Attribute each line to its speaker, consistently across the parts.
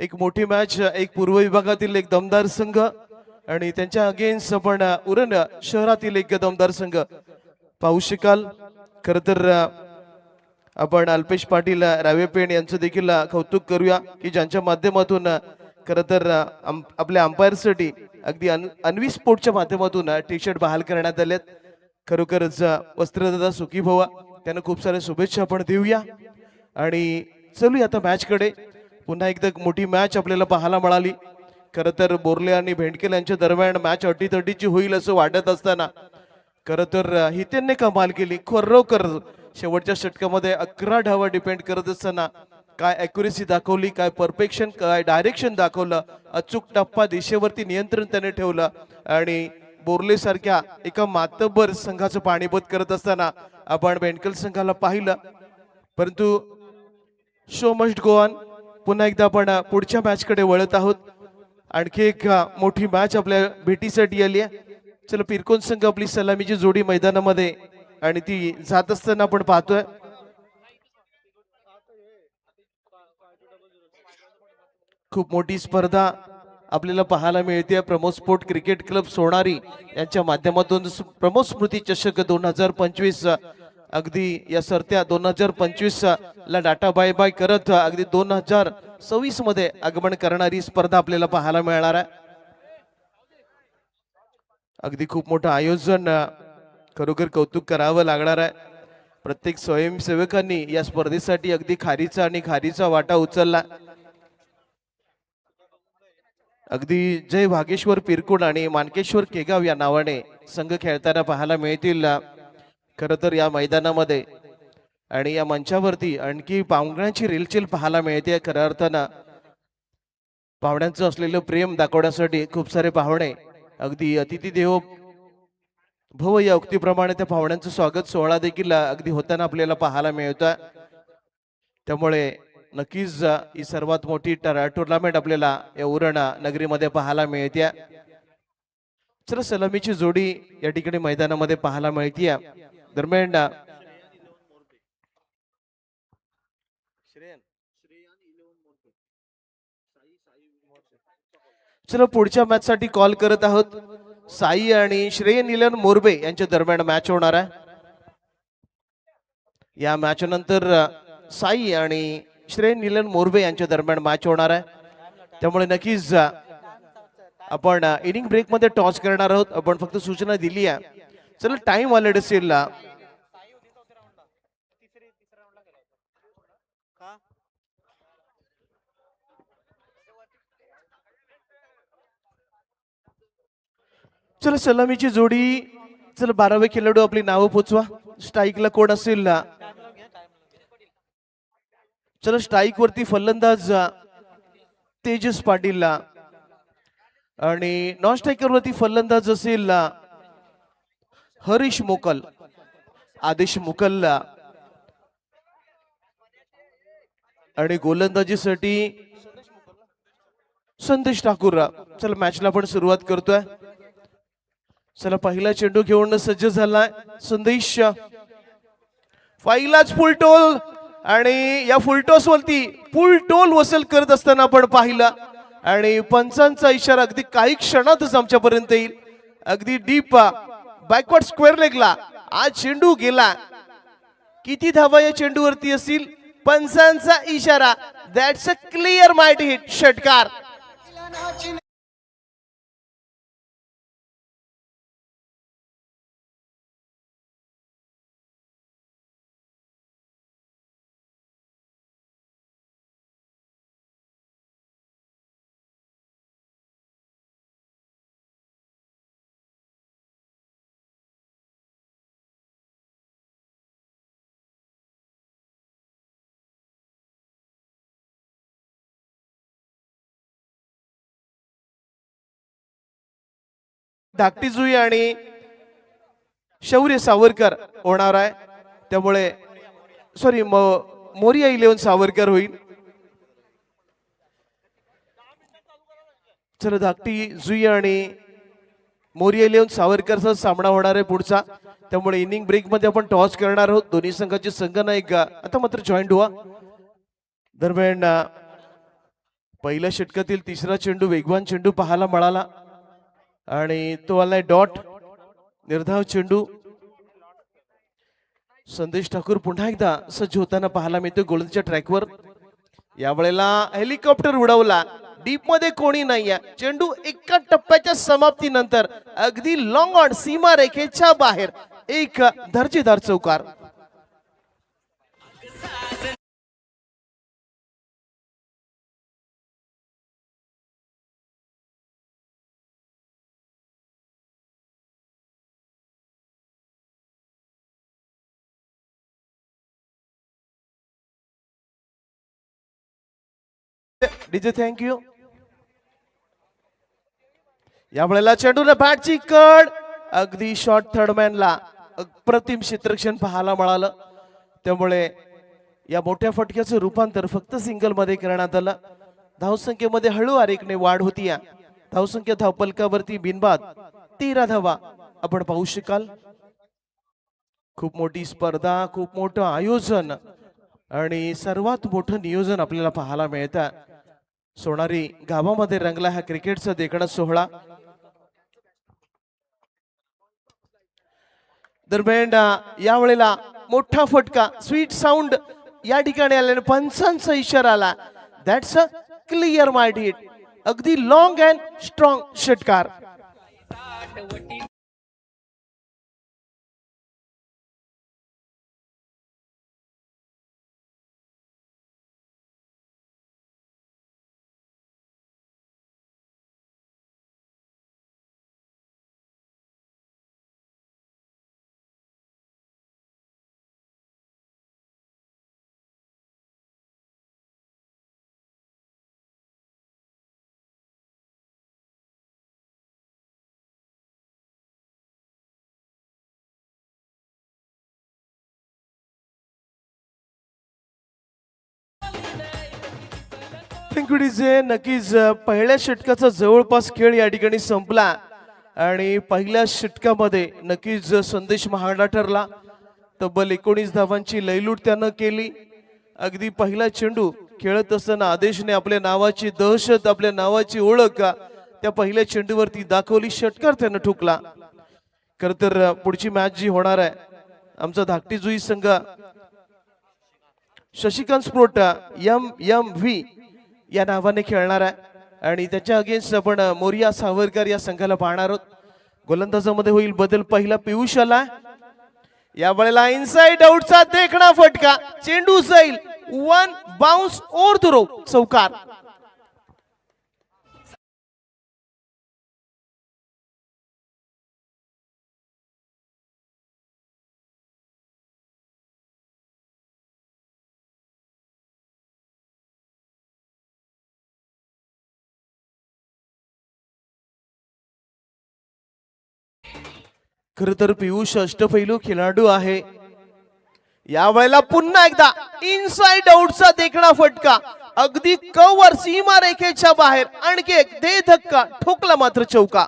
Speaker 1: एक मोठी मॅच, एक पूर्व विभागातील एक दमदार संघ आणि त्यांच्या अगेन्स्ट आपण उरण शहरातील एक दमदार संघ पाहू शकाल। खर तर आपण अल्पेश पाटील रावेपेण यांचं देखील कौतुक करूया की ज्यांच्या माध्यमातून खर तर आपल्या अंपायरसाठी अगदी अन्वी स्पोर्टच्या माध्यमातून टी शर्ट बहाल करण्यात आलेत। खरोखरच वस्त्रदाता सुखी भवा, त्यांना खूप साऱ्या शुभेच्छा आपण देऊया आणि चलूया आता मॅच कडे। पुन्हा एकदा मोठी मॅच आपल्याला पाहायला मिळाली। खर तर बोरले आणि भेंडकेल यांच्या दरम्यान मॅच अटीतटीची होईल असं वाटत असताना खर तर हितेनने कमाल केली। खरोखर शेवटच्या षटकामध्ये 11 धावा डिपेंड करत असताना काय ॲक्युरेसी दाखवली, काय परफेक्शन, काय डायरेक्शन दाखवलं, अचूक टप्पा दिशेवरती नियंत्रण त्याने ठेवलं आणि बोरले सारख्या एका मातब्बर संघाचं पाणीबत करत असताना आपण भेंडकेल संघाला पाहिलं। परंतु शो मस्ट गो ऑन। पुन्हा एकदा आपण पुढच्या मॅच कडे वळत आहोत। आणखी एक मोठी मॅच आपल्या भेटीसाठी आली आहे। चला पिरकोन संघ आपली सलामीची जोडी मैदानामध्ये आणि ती जात असताना आपण पाहतोय खूप मोठी स्पर्धा आपल्याला पाहायला मिळते। Pramod sport cricket club Sonari यांच्या माध्यमातून प्रमोद स्मृती चषक 2025 अगदी या सरत्या 2025 ला डाटा बाय बाय करत अगदी 2026 मध्ये आगमन करणारी स्पर्धा आपल्याला पाहायला मिळणार आहे। अगदी खूप मोठं आयोजन, खरोखर कौतुक करावं लागणार आहे। प्रत्येक स्वयंसेवकांनी या स्पर्धेसाठी अगदी खारीचा वाटा उचलला। अगदी जय भागेश्वर पिरकुड आणि मानकेश्वर केगाव या नावाने संघ खेळताना पाहायला मिळतील खर तर या मैदानामध्ये। आणि या मंचावरती आणखी पाहुण्यांची रेलचेल पाहायला मिळते। खऱ्या अर्थानं पाहुण्यांचं असलेलं प्रेम दाखवण्यासाठी खूप सारे पाहुणे अगदी अतिथी देवो भव या उक्तीप्रमाणे त्या पाहुण्यांचं स्वागत सोहळा देखील अगदी होताना आपल्याला पाहायला मिळतोय। त्यामुळे नक्कीच ही सर्वात मोठी टुर्नामेंट आपल्याला या उरण नगरीमध्ये पाहायला मिळते। चला सलामीची जोडी या ठिकाणी मैदानामध्ये पाहायला मिळते। दरम्यान चला पुढच्या मॅच साठी कॉल करत आहोत। साई आणि श्रेय नीलन मोरबे यांच्या दरम्यान मॅच होणार आहे। या मॅच नंतर साई आणि श्रेय नीलन मोरबे यांच्या दरम्यान मॅच होणार आहे। त्यामुळे नक्कीच आपण इनिंग ब्रेक मध्ये टॉस करणार आहोत। आपण फक्त सूचना दिली आहे। चला टाइम ऑलरेडी असेल चला सलामीची जोडी। चला 12वे खेळाडू आपली नावं पोचवा। स्ट्राईकला कोण असेल? चला स्ट्राईक वरती फलंदाज तेजस पाटील आणि नॉन स्ट्रायकर वरती फलंदाज असेल हरीश मोकल, आदेश मुकल आणि गोलंदाजीसाठी संदेश ठाकूर। चला मॅचला आपण सुरुवात करतोय। चला पहिला चेंडू घेऊन सज्ज झालाय संदेश। पहिलाच फुलटोल आणि या फुलटॉस वरती फुलटोल वसूल करत असताना आपण पाहिलं आणि पंचांचा इशारा अगदी काही क्षणातच आमच्यापर्यंत येईल। अगदी डीप बॅकवर्ड स्क्वेअर लेगला आज चेंडू गेला। किती धावा या चेंडूवरती असतील? पंचांचा इशारा। That's a clear might hit, षटकार। धाकटी जुई आणि शौर्य सावरकर होणार आहे। त्यामुळे सॉरी मोरिया 11 सावरकर होईल। चला धाकटी जुई आणि मोरिया 11 सावरकरचा सामना होणार आहे पुढचा। त्यामुळे इनिंग ब्रेक मध्ये आपण टॉस करणार आहोत। दोन्ही संघाचे संघ नायक आता मात्र जॉईंट व्हा। दरम्यान पहिल्या षटकातील तिसरा चेंडू वेगवान चेंडू पाहायला मिळाला आणि तो आलाय डॉट. निर्धाव चेंडू संदेश ठाकूर पुन्हा एकदा सज्ज होताना पाहायला मिळतोय गोलंदाजीच्या ट्रॅकवर. यावेळेला हेलिकॉप्टर उडवला, डीप मध्ये कोणी नाहीये. चेंडू एका टप्प्याच्या समाप्तीनंतर अगदी लॉंग ऑन सीमा रेखेच्या बाहेर एक दर्जेदार चौकार. DJ thank you. यावेळेला चेंडूला बॅटची कड अगदी शॉर्ट थर्डमॅनला अप्रतिम क्षेत्ररक्षण पाहायला मिळालं. त्यामुळे या मोठ्या फटक्याचं रूपांतर फक्त सिंगल मध्ये करण्यात आलं. धावसंख्येमध्ये हळूवारीने वाढ होती. धावसंख्या धावपलकावरती बिनबाद 13 धावा आपण पाहू शकाल. खूप मोठी स्पर्धा, खूप मोठं आयोजन आणि सर्वात मोठं नियोजन आपल्याला पाहायला मिळतं. सोनारी गावामध्ये रंगला हा क्रिकेटचा देखणा सोहळा. दरम्यान यावेळेला मोठा फटका, स्वीट साऊंड या ठिकाणी आल्याने पंचांचा इशारा आला. That's a clear mind hit. अगदी लॉंग अँड स्ट्रॉंग षटकार. नक्कीच पहिल्या षटकाचा जवळपास खेळ या ठिकाणी संपला आणि पहिल्या षटकामध्ये नक्कीच संदेश महागडा ठरला. तब्बल 19 धावांची लयलूट त्यानं केली. अगदी पहिला चेंडू खेळत असताना आदेशने आपल्या नावाची दहशत, आपल्या नावाची ओळख त्या पहिल्या चेंडूवरती दाखवली. षटकार त्यानं ठोकला. खर तर पुढची मॅच जी होणार आहे, आमचा धाकटी जुई संघ शशिकांत स्पोर्ट MMV या नावाने खेळणार आहे आणि त्याच्या अगेन्स्ट आपण मोरिया सावरकर या संघाला पाहणार आहोत. गोलंदाजामध्ये होईल बदल. पहिला पियुष आला. या वेळेला इनसाइड आउटचा देखणा फटका. चेंडू जाईल one bounce over the rope, चौकार. खर तर पियुष अष्टपैलू खेळाडू आहे. या वेळेला पुन्हा एकदा इनसाइड आउटचा देखणा फटका. अगदी कव्हर सीमा रेखेच्या बाहेर. आणखी एक दे धक्का ठोकला मात्र चौका.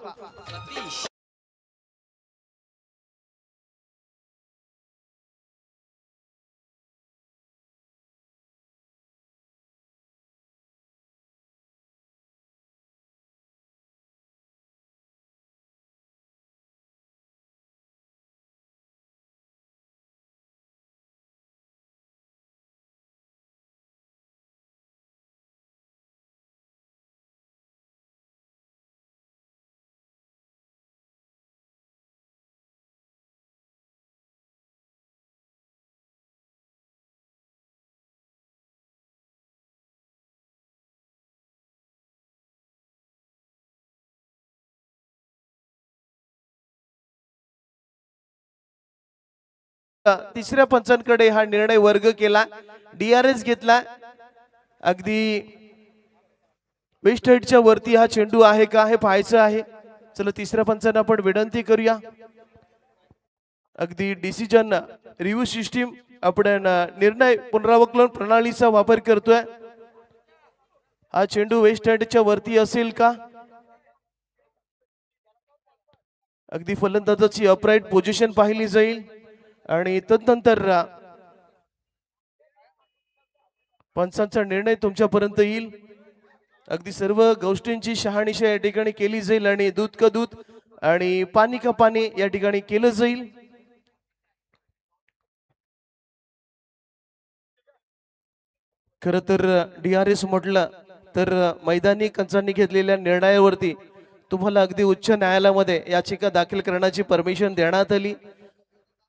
Speaker 1: तिसऱ्या पंचांकडे हा निर्णय वर्ग केला. DRS घेतला. अगदी वेस्ट हेडच्या वरती हा चेंडू आहे का हे पाहायचं आहे. चला तिसऱ्या पंचांना आपण विनंती करूया. अगदी डिसिजन रिव्ह्यू सिस्टीम आपण निर्णय पुनरावलोकन प्रणालीचा वापर करतोय. हा चेंडू वेस्ट हेडच्या वरती असेल का? अगदी फलंदाजाची अपराईट पोझिशन पाहिली जाईल आणि तदनंतर पंचांचा निर्णय तुमच्यापर्यंत येईल. अगदी सर्व गोष्टींची शहानिशा या ठिकाणी केली जाईल आणि दूध का दूध आणि पाणी का पाणी या ठिकाणी केलं जाईल. खर तर DRS म्हटलं तर मैदानी कंचांनी घेतलेल्या निर्णयावरती तुम्हाला अगदी उच्च न्यायालयामध्ये याचिका दाखल करण्याची परमिशन देण्यात आली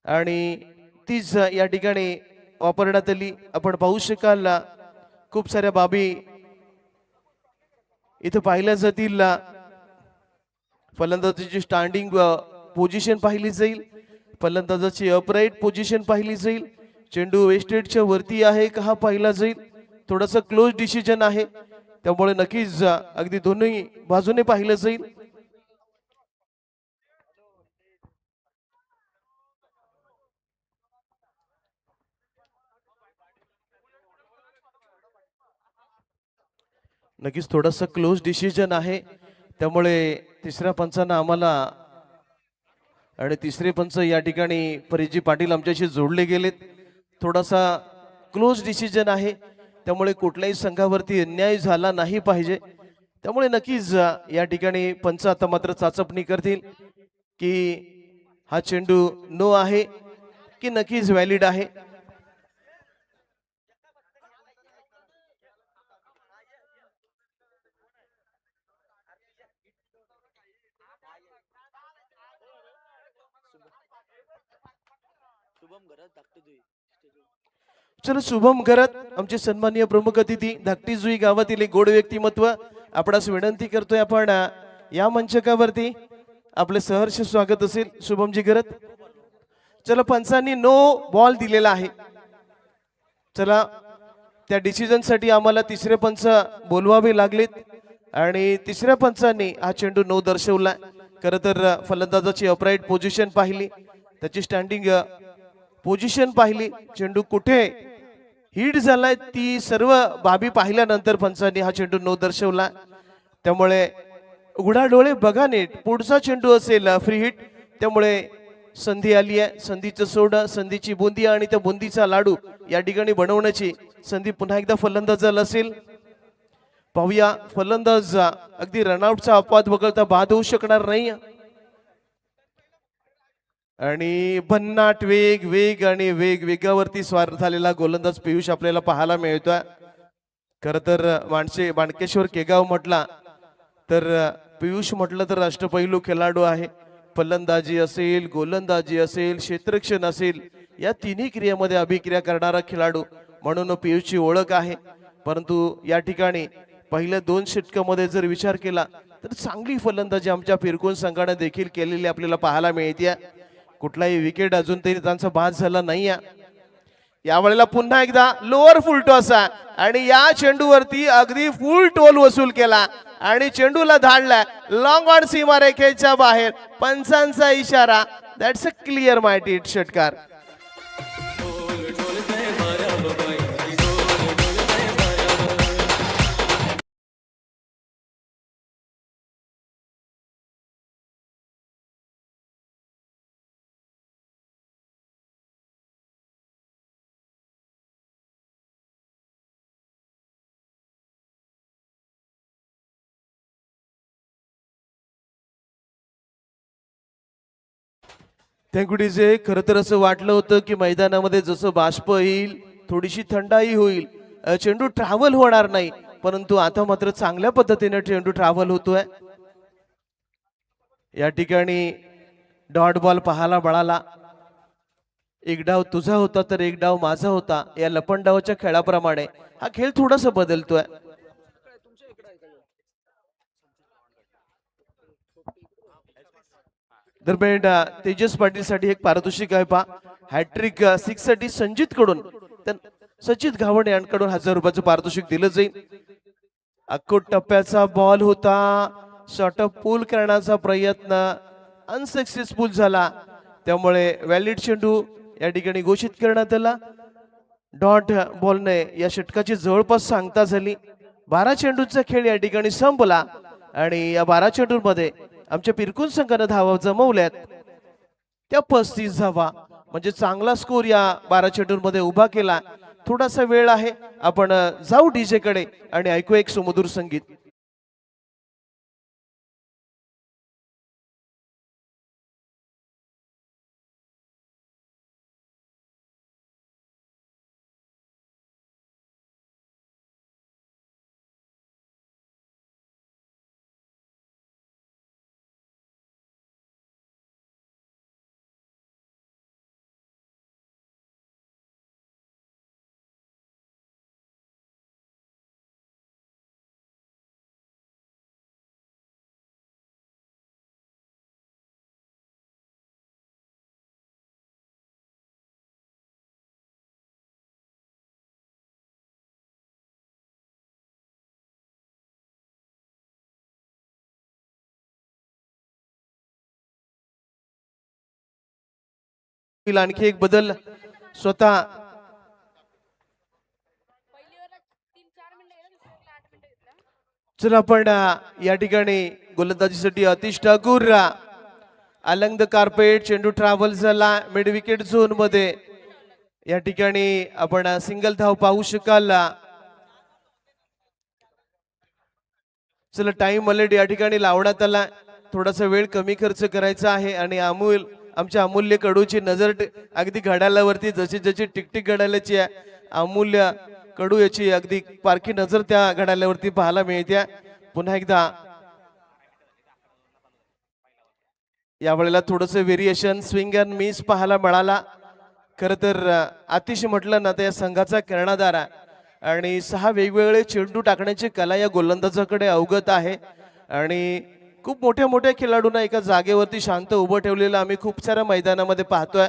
Speaker 1: आणि तीच या ठिकाणी वापरण्यात आली. आपण पाहू शकाल खूप साऱ्या बाबी इथे पाहिल्या जातील. फलंदाजाची स्टँडिंग पोझिशन पाहिली जाईल, फलंदाजाची अपराईट पोझिशन पाहिली जाईल, चेंडू वेस्टेडच्या वरती आहे का हा पाहिला जाईल. थोडासा क्लोज डिसिजन आहे त्यामुळे नक्कीच अगदी दोन्ही बाजूने पाहिलं जाईल. नक्कीच थोडासा क्लोज डिसिजन आहे त्यामुळे तिसऱ्या पंचांना आम्हाला आणि तिसरे पंच या ठिकाणी परिजी पाटील आमच्याशी जोडले गेलेत. थोडासा क्लोज डिसिजन आहे त्यामुळे कुठल्याही संघावरती अन्याय झाला नाही पाहिजे. त्यामुळे नक्कीच या ठिकाणी पंच आता मात्र चाचपणी करतील की हा चेंडू नो आहे की नक्कीच व्हॅलिड आहे. चला शुभम घरात आमचे सन्माननीय प्रमुख अतिथी धाकटी जुई गावातील एक गोड व्यक्तिमत्व आपणास विनंती करतोय आपण या मंचकावरती आपले सहर्ष स्वागत असेल. शुभमजी घरात. चला पंचांनी नो बॉल दिलेला आहे. चला त्या डिसिजन साठी आम्हाला तिसरे पंच बोलवावे लागलेत आणि तिसऱ्या पंचांनी हा चेंडू नो दर्शवला. खरं तर फलंदाजाची अपराईट पोझिशन पाहिली, त्याची स्टँडिंग पोझिशन पाहिली, चेंडू कुठे हिट झालाय ती सर्व बाबी पाहिल्यानंतर पंचांनी हा चेंडू नो दर्शवला. त्यामुळे उघडा डोळे बघा नीट, पुढचा चेंडू असेल फ्री हिट. त्यामुळे संधी आली आहे, संधीचं सोड, संधीची बुंदी आणि त्या बुंदीचा लाडू या ठिकाणी बनवण्याची संधी पुन्हा एकदा फलंदाजाला असेल. पाहूया फलंदाज अगदी रनआउटचा अपवाद वगळता बाद होऊ शकणार नाही आणि भन्नाट वेग वेग आणि वेगावरती स्वार झालेला गोलंदाज पियुष आपल्याला पाहायला मिळतोय. खर तर माणकेश्वर केगाव म्हटला तर पियुष म्हटलं तर राष्ट्रपैलू खेळाडू आहे. फलंदाजी असेल, गोलंदाजी असेल, क्षेत्ररक्षण असेल, या तिन्ही क्रियेमध्ये अभिक्रिया करणारा खेळाडू म्हणून पियुषची ओळख आहे. परंतु या ठिकाणी पहिल्या 2 षटकामध्ये जर विचार केला तर चांगली फलंदाजी आमच्या फिरकून संघाने देखील केलेली आपल्याला पाहायला मिळते. कुठलाही विकेट अजून तरी त्यांचा बाद झाला नाही. यावेळेला पुन्हा एकदा लोअर फुल टॉस आणि या चेंडूवरती अगदी फुल टोल वसूल केला आणि चेंडूला धाडला लॉंग ऑन सीमारेखेच्या बाहेर. पंचांचा इशारा, दॅट्स अ क्लिअर माहिती षटकार. थँक्यू. खरं तर असं वाटलं होतं की मैदानामध्ये जसं बाष्प येईल, थोडीशी थंडाई होईल, चेंडू ट्रॅव्हल होणार नाही, परंतु आता मात्र चांगल्या पद्धतीने चेंडू ट्रॅव्हल होतोय. या ठिकाणी डॉट बॉल पाहायला मिळाला. एक डाव तुझा होता तर एक डाव माझा होता, या लपंडावाच्या खेळाप्रमाणे हा खेळ थोडासा बदलतोय. दरम्यान तेजस पाटील साठी एक पारितोषिक आहे पा. हॅट्रिक 6 साठी संजित कडून सचित घावणे यांकडून 1000 रुपयाचं पारितोषिक दिलं जाईल. अक्कोट टप्प्याचा बॉल होता, शॉर्ट ऑफ पूल करण्याचा प्रयत्न अनसक्सेसफुल झाला, त्यामुळे व्हॅलिड चेंडू या ठिकाणी घोषित करण्यात आला. डॉट बॉलने या षटकाची जवळपास सांगता झाली. 12 चेंडूचा खेळ या ठिकाणी संपला आणि या 12 चेंडूंमध्ये आमच्या पिरकुन संघाने धावा जमवल्यात त्या 35 धावा, म्हणजे चांगला स्कोर या 12 चेंडूंमध्ये उभा केला. थोडासा वेळ आहे, आपण जाऊ डीजे कडे आणि ऐकू एक सुमधुर संगीत. आणखी एक बदल स्वतः चला आपण या ठिकाणी गोलंदाजीसाठी अतिश ठाकूर अलंग द कार्पेट चेंडू ट्रॅव्हल झाला मिड विकेट झोन मध्ये या ठिकाणी आपण सिंगल धाव पाहू शकाल. चला टाइम ऑलरेडी या ठिकाणी लावण्यात आला थोडासा वेळ कमी खर्च करायचा आहे आणि आमच्या अमूल्य कडूची नजर अगदी घड्याळावरती जशी जशी टिकटिक घड्याळाची अमूल्य कडू याची अगदी पारखी नजर त्या घड्याळावरती पाहायला मिळते. पुन्हा एकदा यावेळेला थोडस व्हेरिएशन स्विंग अँड मिस पाहायला मिळाला. खर तर अतिश म्हटलं ना तर या संघाचा कर्णधार आणि 6 वेगवेगळे चेंडू टाकण्याची कला या गोलंदाजाकडे अवगत आहे आणि खूप मोठ्या मोठ्या खेळाडूंना एका जागेवरती शांत उभं ठेवलेलं आम्ही खूप साऱ्या मैदानामध्ये पाहतोय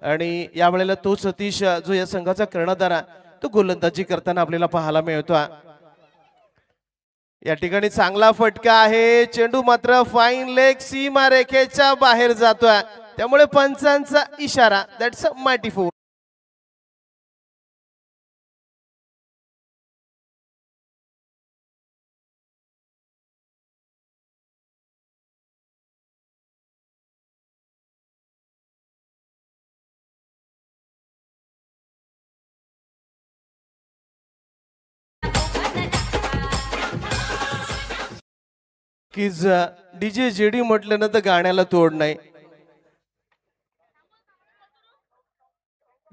Speaker 1: आणि यावेळेला तो सतीश जो या संघाचा कर्णधार तो गोलंदाजी करताना आपल्याला पाहायला मिळतोय. या ठिकाणी चांगला फटका आहे चेंडू मात्र फाईन लेग सीमा रेखेच्या बाहेर जातोय त्यामुळे पंचांचा इशारा दॅट्स अ मायटी फोर. की डीजे जेडी म्हटलं ना तर गाण्याला तोड नाही.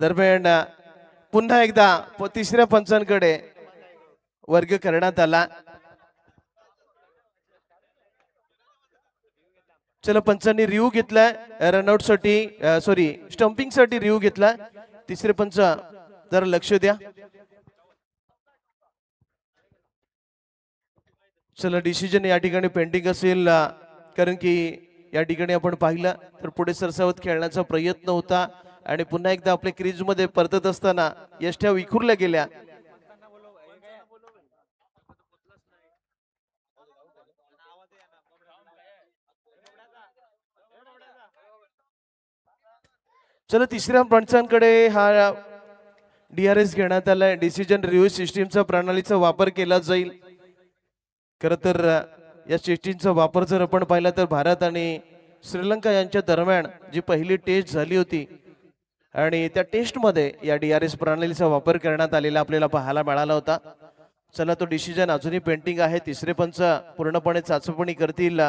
Speaker 1: दरम्यान पुन्हा एकदा तिसऱ्या पंचांकडे वर्ग करण्यात आला. चला पंचांनी रिव्ह्यू घेतलाय रनआउट साठी सॉरी स्टंपिंग साठी रिव्ह्यू घेतलाय. तिसरे पंच जरा लक्ष द्या. चला डिसिजन या ठिकाणी पेंडिंग असेल कारण की या ठिकाणी आपण पाहिलं तर पुढे सरसावत खेळण्याचा प्रयत्न होता आणि पुन्हा एकदा आपल्या क्रीज मध्ये परतत असताना यष्ट्या विखुरल्या गेल्या. चला तिसऱ्या पंचांकडे हा DRS घेण्यात आलाय डिसिजन रिव्ह्यू सिस्टीमचा प्रणालीचा वापर केला जाईल. खर तर या सिस्टीमचा वापर जर आपण पाहिला तर भारत आणि श्रीलंका यांच्या दरम्यान जी पहिली टेस्ट झाली होती आणि त्या टेस्ट मध्ये या DRS प्रणालीचा वापर करण्यात आलेला आपल्याला पाहायला मिळाला होता. चला तो डिसिजन अजूनही पेंडिंग आहे. तिसरे पंच पूर्णपणे चाचपणी करतील.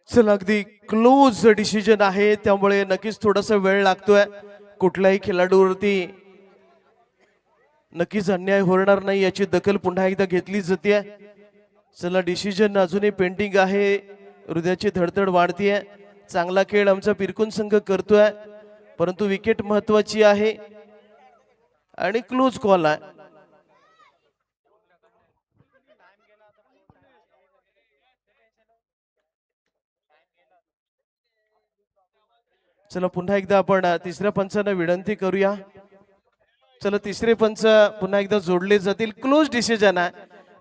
Speaker 1: चल अगदी क्लोज डिसिजन आहे त्यामुळे नक्कीच थोडासा वेळ लागतोय. कुठल्याही खेळाडूवरती नक्कीच अन्याय होणार नाही याची दखल पुन्हा एकदा घेतली जाते. चला डिसिजन अजूनही पेंडिंग आहे. हृदयाची धडधड वाढतीये. चांगला खेळ आमचा पिरकुन संघ करतोय परंतु विकेट महत्वाची आहे आणि क्लोज कॉल आहे. चला पुन्हा एकदा आपण तिसऱ्या पंचांना विनंती करूया. चला तिसरे पंच पुन्हा एकदा जोडले जातील. क्लोज डिसिजन आहे.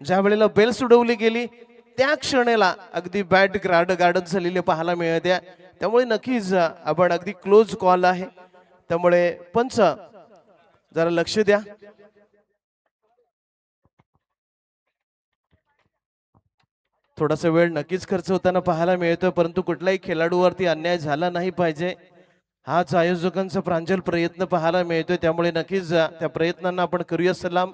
Speaker 1: ज्या वेळेला बेल उडवली गेली त्या क्षणाला अगदी बॅट गार्डन झालेले पाहायला मिळते त्यामुळे नक्कीच आपण अगदी क्लोज कॉल आहे त्यामुळे पंच जरा लक्ष द्या. थोडासा वेळ नक्कीच खर्च होताना पाहायला मिळतोय परंतु कुठल्याही खेळाडूवरती अन्याय झाला नाही पाहिजे हाच आयोजकांचा प्रांजल प्रयत्न पाहायला मिळतोय त्यामुळे नक्कीच त्या प्रयत्नांना आपण करूया सलाम.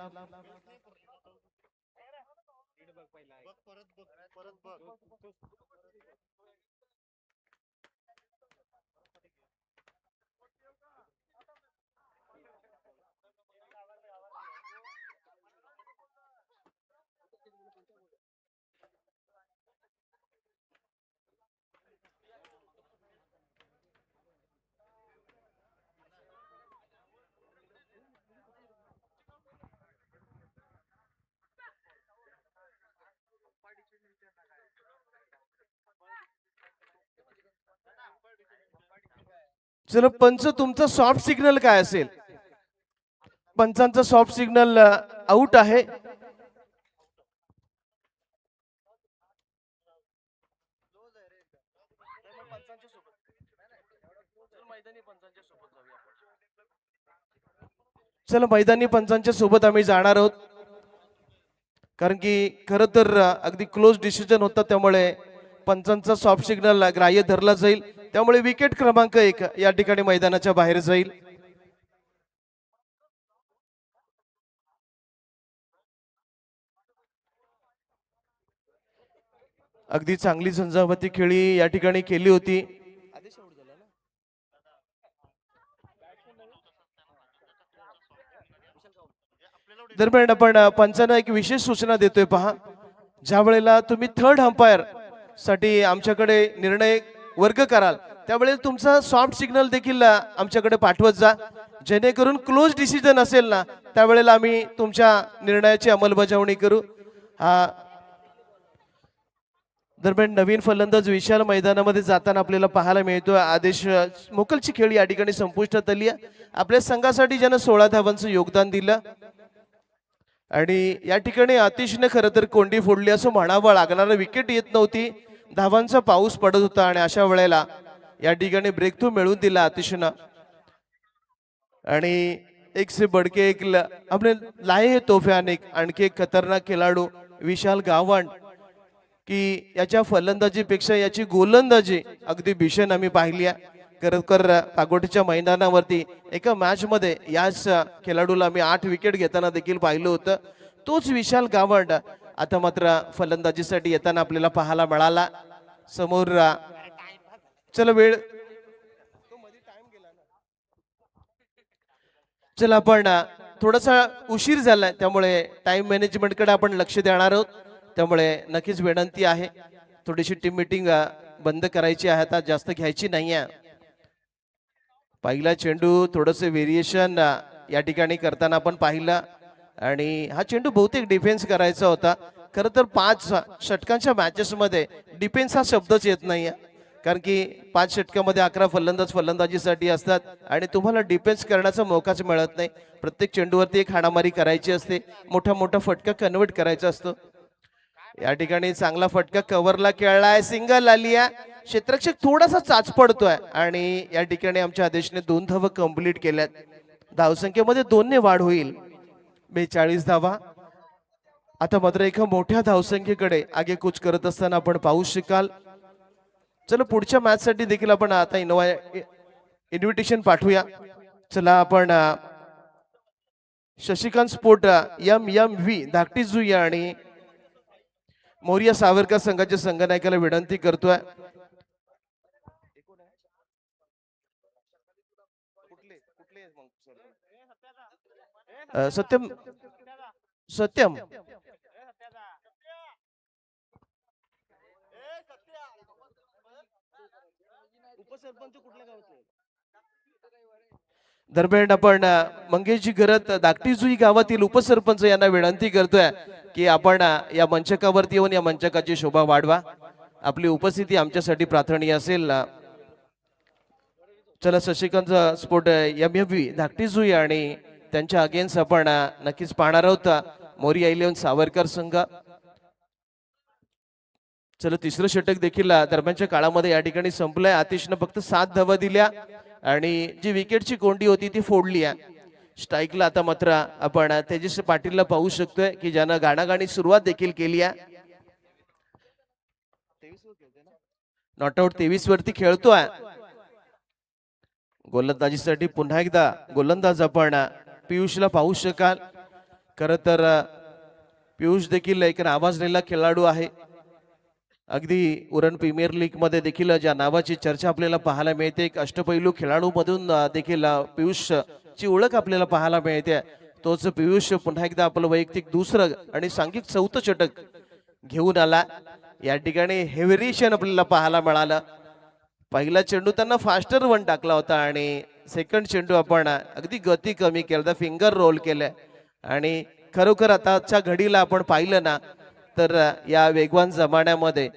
Speaker 1: चला पंच, तुमचा सॉफ्ट सिग्नल काय असेल? पंचांचा सॉफ्ट सिग्नल आउट आहे. चला मैदानी पंचांच्या सोबत आम्ही जाणार आहोत, कारण की खरं तर अगदी क्लोज डिसिजन होता, त्यामुळे पंचांचा सॉफ्ट सिग्नल ग्राह्य धरला जाईल. त्यामुळे विकेट क्रमांक 1 या ठिकाणी मैदानाच्या बाहेर जाईल. अगदी चांगली झंझावती खेळी या ठिकाणी केली होती. दरम्यान आपण पंचांना एक विशेष सूचना देतोय पहा. ज्या वेळेला तुम्ही थर्ड अंपायर साठी आमच्याकडे निर्णय वर्ग कराल, त्यावेळेला तुमचा सॉफ्ट सिग्नल देखील आमच्याकडे पाठवत जा, जेणेकरून क्लोज डिसिजन असेल ना, त्यावेळेला आम्ही तुमच्या निर्णयाची अंमलबजावणी करू. दरम्यान नवीन फलंदाज विशाल मैदानामध्ये जाताना आपल्याला पाहायला मिळतो. आदेश मोकलची खेळी या ठिकाणी संपुष्टात आली आहे. आपल्या संघासाठी ज्यानं 16 धावांचं योगदान दिलं आणि या ठिकाणी आतिशने खरं तर कोंडी फोडली असं म्हणावं लागणार. विकेट येत नव्हती, धावांचा पाऊस पडत होता आणि अशा वेळेला या ठिकाणी ब्रेक थ्रू मिळवून दिला आतिशनं. आणि एक से बडके एक आपले लाये हे तोफे अनेक, आणखी एक खतरनाक खेळाडू विशाल गावंड, की याच्या फलंदाजीपेक्षा याची गोलंदाजी अगदी भीषण आम्ही पाहिली आहे. खरोखर पागोटीच्या मैदानावरती एका मॅच मध्ये याच खेळाडूला आम्ही 8 विकेट घेताना देखील पाहिलं होतं. तोच विशाल गावंड आता मात्र फलंदाजीसाठी येताना आपल्याला पाहायला मिळाला. समोर चला वेळ, चला आपण थोडासा उशीर झालाय, त्यामुळे टाइम मॅनेजमेंट कडे आपण लक्ष देणार आहोत. त्यामुळे नक्कीच विनंती आहे, थोडीशी टीम मीटिंग बंद करायची आहे, आता जास्त घ्यायची नाही आहे. पहिला चेंडू थोडंसं व्हेरिएशन या ठिकाणी करताना आपण पाहिलं आणि हा चेंडू बहुतेक डिफेन्स करायचा होता. खरं तर 5 षटकांच्या मॅचेस मध्ये डिफेन्स हा शब्दच येत नाहीये, कारण की 5 षटकामध्ये 11 फलंदाज फलंदाजीसाठी असतात आणि तुम्हाला डिफेन्स करण्याचा मौकाच मिळत नाही. प्रत्येक चेंडूवरती एक हाणामारी करायची असते, मोठा मोठा फटका कन्वर्ट करायचा असतो. या ठिकाणी चांगला फटका कव्हरला खेळलाय, सिंगल आली आहे. क्षेत्ररक्षक थोडासा चाच पडतोय आणि या ठिकाणी आमच्या आदेशने 2 धावा कंप्लीट केल्यात. धावसंख्येमध्ये 2 ने वाढ होईल, 42 धावा. आता मात्र एका मोठ्या धावसंख्येकडे आगेकूच करत असताना आपण पाहू शकाल. चला पुढच्या मॅच साठी देखील आपण आता इन्व्हिटेशन पाठवूया. चला आपण शशिकांत स्पोर्ट MMV धाकटी जुया आणि मोरिया सावरकर संघाच्या संघनायकाला विनंती करतोय. सत्यम सत्यम दरम्यान आपण मंगेशजी घरत धाकटीजुई गावातील उपसरपंच यांना विनंती करतोय की आपण या मंचकावरती येऊन या मंचकाची शोभा वाढवा. आपली उपस्थिती आमच्यासाठी प्रार्थनीय असेल. चला शशिकांत स्पोर्ट MMV धाकटीजुई आणि त्यांच्या अगेन्स्ट आपण नक्कीच पाहणार आहोत मोरिया 11 सावरकर संघ. चला तिसरं षटक देखील दरम्यानच्या काळामध्ये या ठिकाणी संपलंय. आतिशनं फक्त 7 धावा दिल्या आणि जी विकेटची कोंडी होती ती फोडली आहे. स्ट्राईकला आता मात्र आपण तेजस पाटीलला पाहू शकतोय की ज्यानं गाणागाणी सुरुवात देखील केली आहे. नॉट आउट 23 वरती खेळतोय. गोलंदाजीसाठी पुन्हा एकदा गोलंदाज आपण पियुषला पाहू शकाल. खरं तर पियुष देखील एक नावाजलेला खेळाडू आहे. अगदी उरण प्रीमियर लीग मध्ये देखील ज्या नावाची चर्चा आपल्याला पाहायला मिळते, एक अष्टपैलू खेळाडू मधून देखील पियुष ची ओळख आपल्याला पाहायला मिळते. तोच पियुष पुन्हा एकदा आपलं वैयक्तिक दुसरं आणि सांघिक 4थं षटक घेऊन आला. या ठिकाणी हेव्हेरिएशन आपल्याला पाहायला मिळालं. पहिला चेंडू त्यांना फास्टर वन टाकला होता आणि सेकंड चेंडू आपण अगदी गती कमी केला, फिंगर रोल केलं आणि खरोखर आताच्या घडीला आपण पाहिलं ना तर या वेगवान जमान्यामध्ये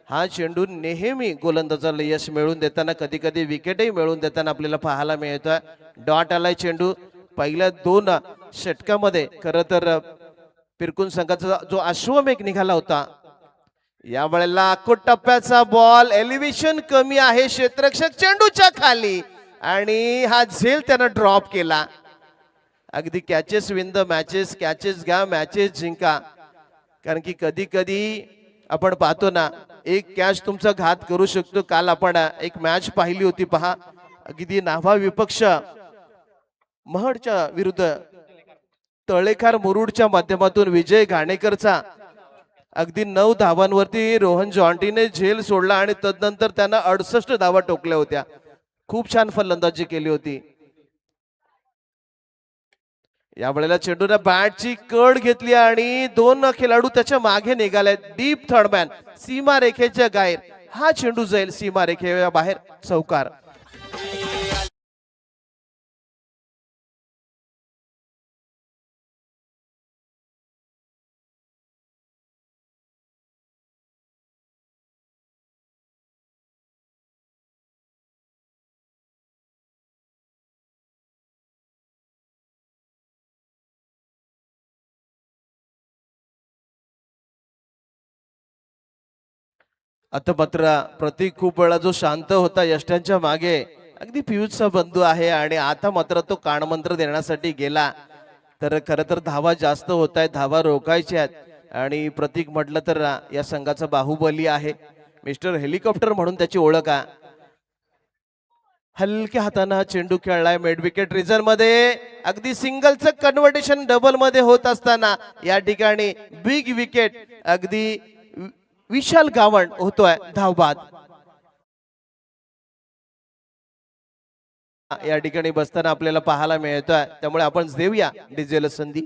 Speaker 1: हा चेंडू नेहमी गोलंदाजाला यश मिळवून देताना कधी कधी विकेटही मिळवून देताना आपल्याला पाहायला मिळतोय. डॉट आलाय चेंडू. पहिल्या 2 षटकामध्ये खरं तर पिरकुन संघाचा जो अश्वमेघ निघाला होता, या वेळेला आखूड टप्प्याचा बॉल, एलिव्हेशन कमी आहे क्षेत्ररक्षक चेंडूच्या खाली आणि हा झेल त्यानं ड्रॉप केला. अगदी catches win the matches, catches घ्या मॅचेस जिंका. कारण की कधी कधी आपण पाहतो ना, एक कॅच तुमचा घात करू शकतो. काल आपण एक मॅच पाहिली होती पहा, अगदी नाभा विपक्ष महडच्या विरुद्ध तळेखार मुरुडच्या माध्यमातून विजय घाणेकरचा अगदी 9 धावांवरती रोहन जॉन्टीने झेल सोडला आणि तदनंतर त्यानं 68 धावा ठोकल्या होत्या. खूप छान फलंदाजी केली होती. या वेळेला चेंडूने बॅटची कड घेतली आणि 2 खेळाडू त्याच्या मागे निघाले. डीप थर्डमॅन सीमा रेखेच्या बाहेर हा चेंडू जाईल सीमा रेखेच्या बाहेर, चौकार. आता मात्र प्रतीक खूप वेळा जो शांत होता यष्ट्यांच्या मागे, अगदी पियुषचा बंधू आहे आणि आता मात्र तो कानमंत्र देण्यासाठी गेला. तर खरं तर धावा जास्त होत आहेत, धावा रोखायच्या आहेत आणि प्रतीक म्हटलं तर या संघाचा बाहुबली आहे. मिस्टर हेलिकॉप्टर म्हणून त्याची ओळख आहे. हलक्या हाताने हा चेंडू खेळलाय मिड विकेट रिजन मध्ये. अगदी सिंगलचं कन्व्हर्टेशन डबल मध्ये होत असताना या ठिकाणी बिग विकेट अगदी विशाल गावंड होतोय धावबाद. या ठिकाणी बसताना आपल्याला पाहायला मिळतोय, त्यामुळे आपण देऊया डिझेल संधी.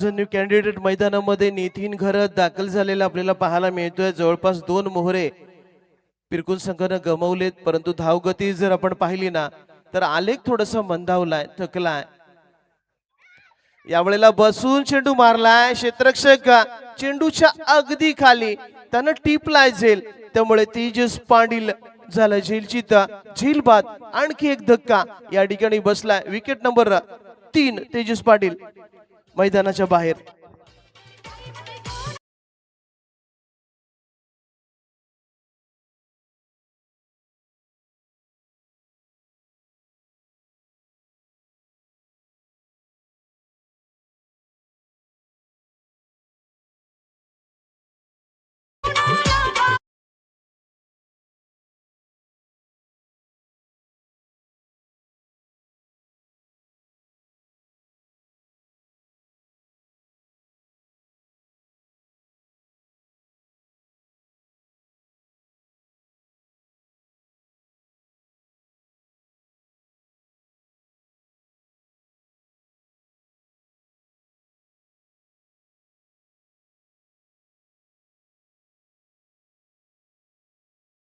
Speaker 1: न्यू कॅन्डिडेट मैदानामध्ये नितीन घरत दाखल झालेला आपल्याला पाहायला मिळतोय. जवळपास 2 मोहरे पिरकुन संघानं गमावलेत, परंतु धावगती जर आपण पाहिली ना तर आलेख थोडासा मंदावलाय, थकलाय. यावेळेला बसून चेंडू मारलाय क्षेत्ररक्षक चेंडूच्या अगदी खाली, त्यानं टिपलाय झेल, त्यामुळे तेजस पाटील झालं झेलची झेल बाद. आणखी एक धक्का या ठिकाणी बसलाय. विकेट नंबर 3 तेजस पाटील मैदानाच्या बाहेर.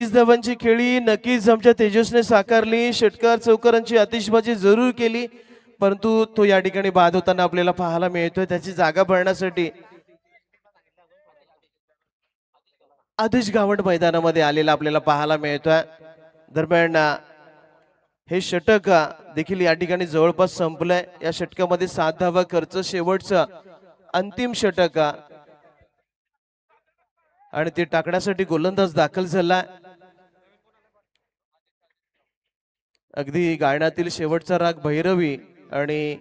Speaker 1: धावांची खेळी नक्कीच आमच्या तेजसने साकारली. षटकार चौकारांची आतिषबाजी जरूर केली, परंतु तो या ठिकाणी बाद होताना आपल्याला पाहायला मिळतोय. त्याची जागा भरण्यासाठी आदेश गावंड मैदानामध्ये आलेला आपल्याला पाहायला मिळतोय. दरम्यान हे षटक देखील या ठिकाणी जवळपास संपलंय. या षटकामध्ये 7 धावा खर्च, शेवटचं अंतिम षटक आणि ते टाकण्यासाठी गोलंदाज दाखल झाला. अगदी गायनातील शेवटचा राग भैरवी आणि